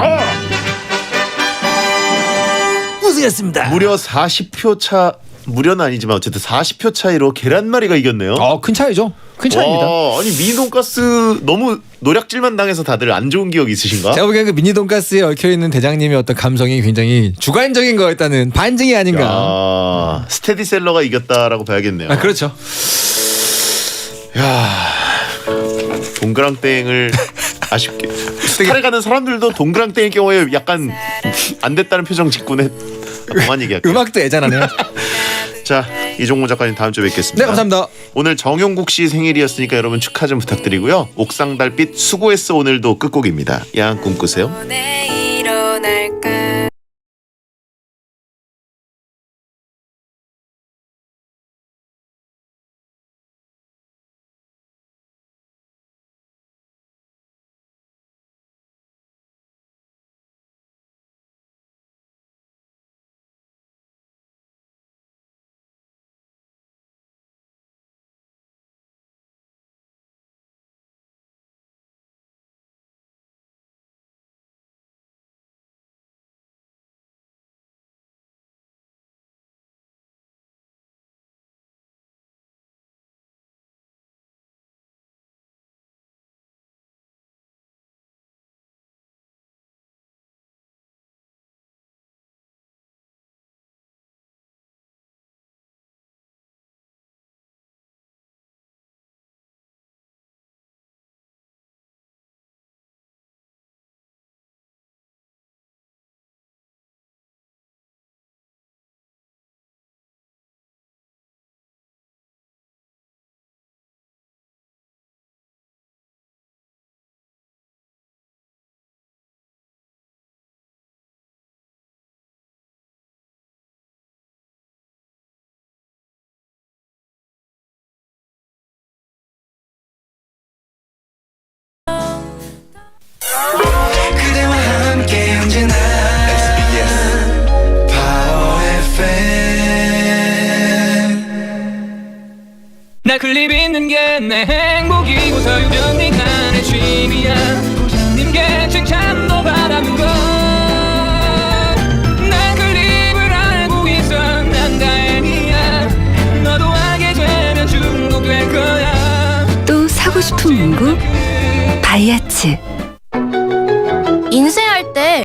우승했습니다.
무려 40표 차, 무려는 아니지만 어쨌든 40표 차이로 계란말이가 이겼네요.
큰 차이죠. 큰 차이입니다.
아니 미니 돈가스 너무 노략질만 당해서 다들 안 좋은 기억 있으신가?
제가 보기엔 그 미니 돈가스에 얽혀있는 대장님의 어떤 감성이 굉장히 주관적인 거였다는 반증이 아닌가.
스테디셀러가 이겼다라고 봐야겠네요.
그렇죠.
야, 동그랑땡을 아쉽게 스타를 가는 사람들도 동그랑땡일 경우에 약간 안 됐다는 표정 짓고는 그만 얘기할게요.
음악도 애잔하네요.
자, 이종모 작가님 다음 주에 뵙겠습니다.
네, 감사합니다.
오늘 정용국 씨 생일이었으니까 여러분 축하 좀 부탁드리고요. 옥상 달빛 수고했어 오늘도 끝곡입니다. 야한 꿈 꾸세요.
나 클립 있는 게 내 행복이고서 유전이 나의 취미야 부장님께 칭찬도 바라는 건 난 클립을 알고 있어 난 다행이야 너도 하게 되면 중독될 거야
또 사고 싶은 문구? 바이아츠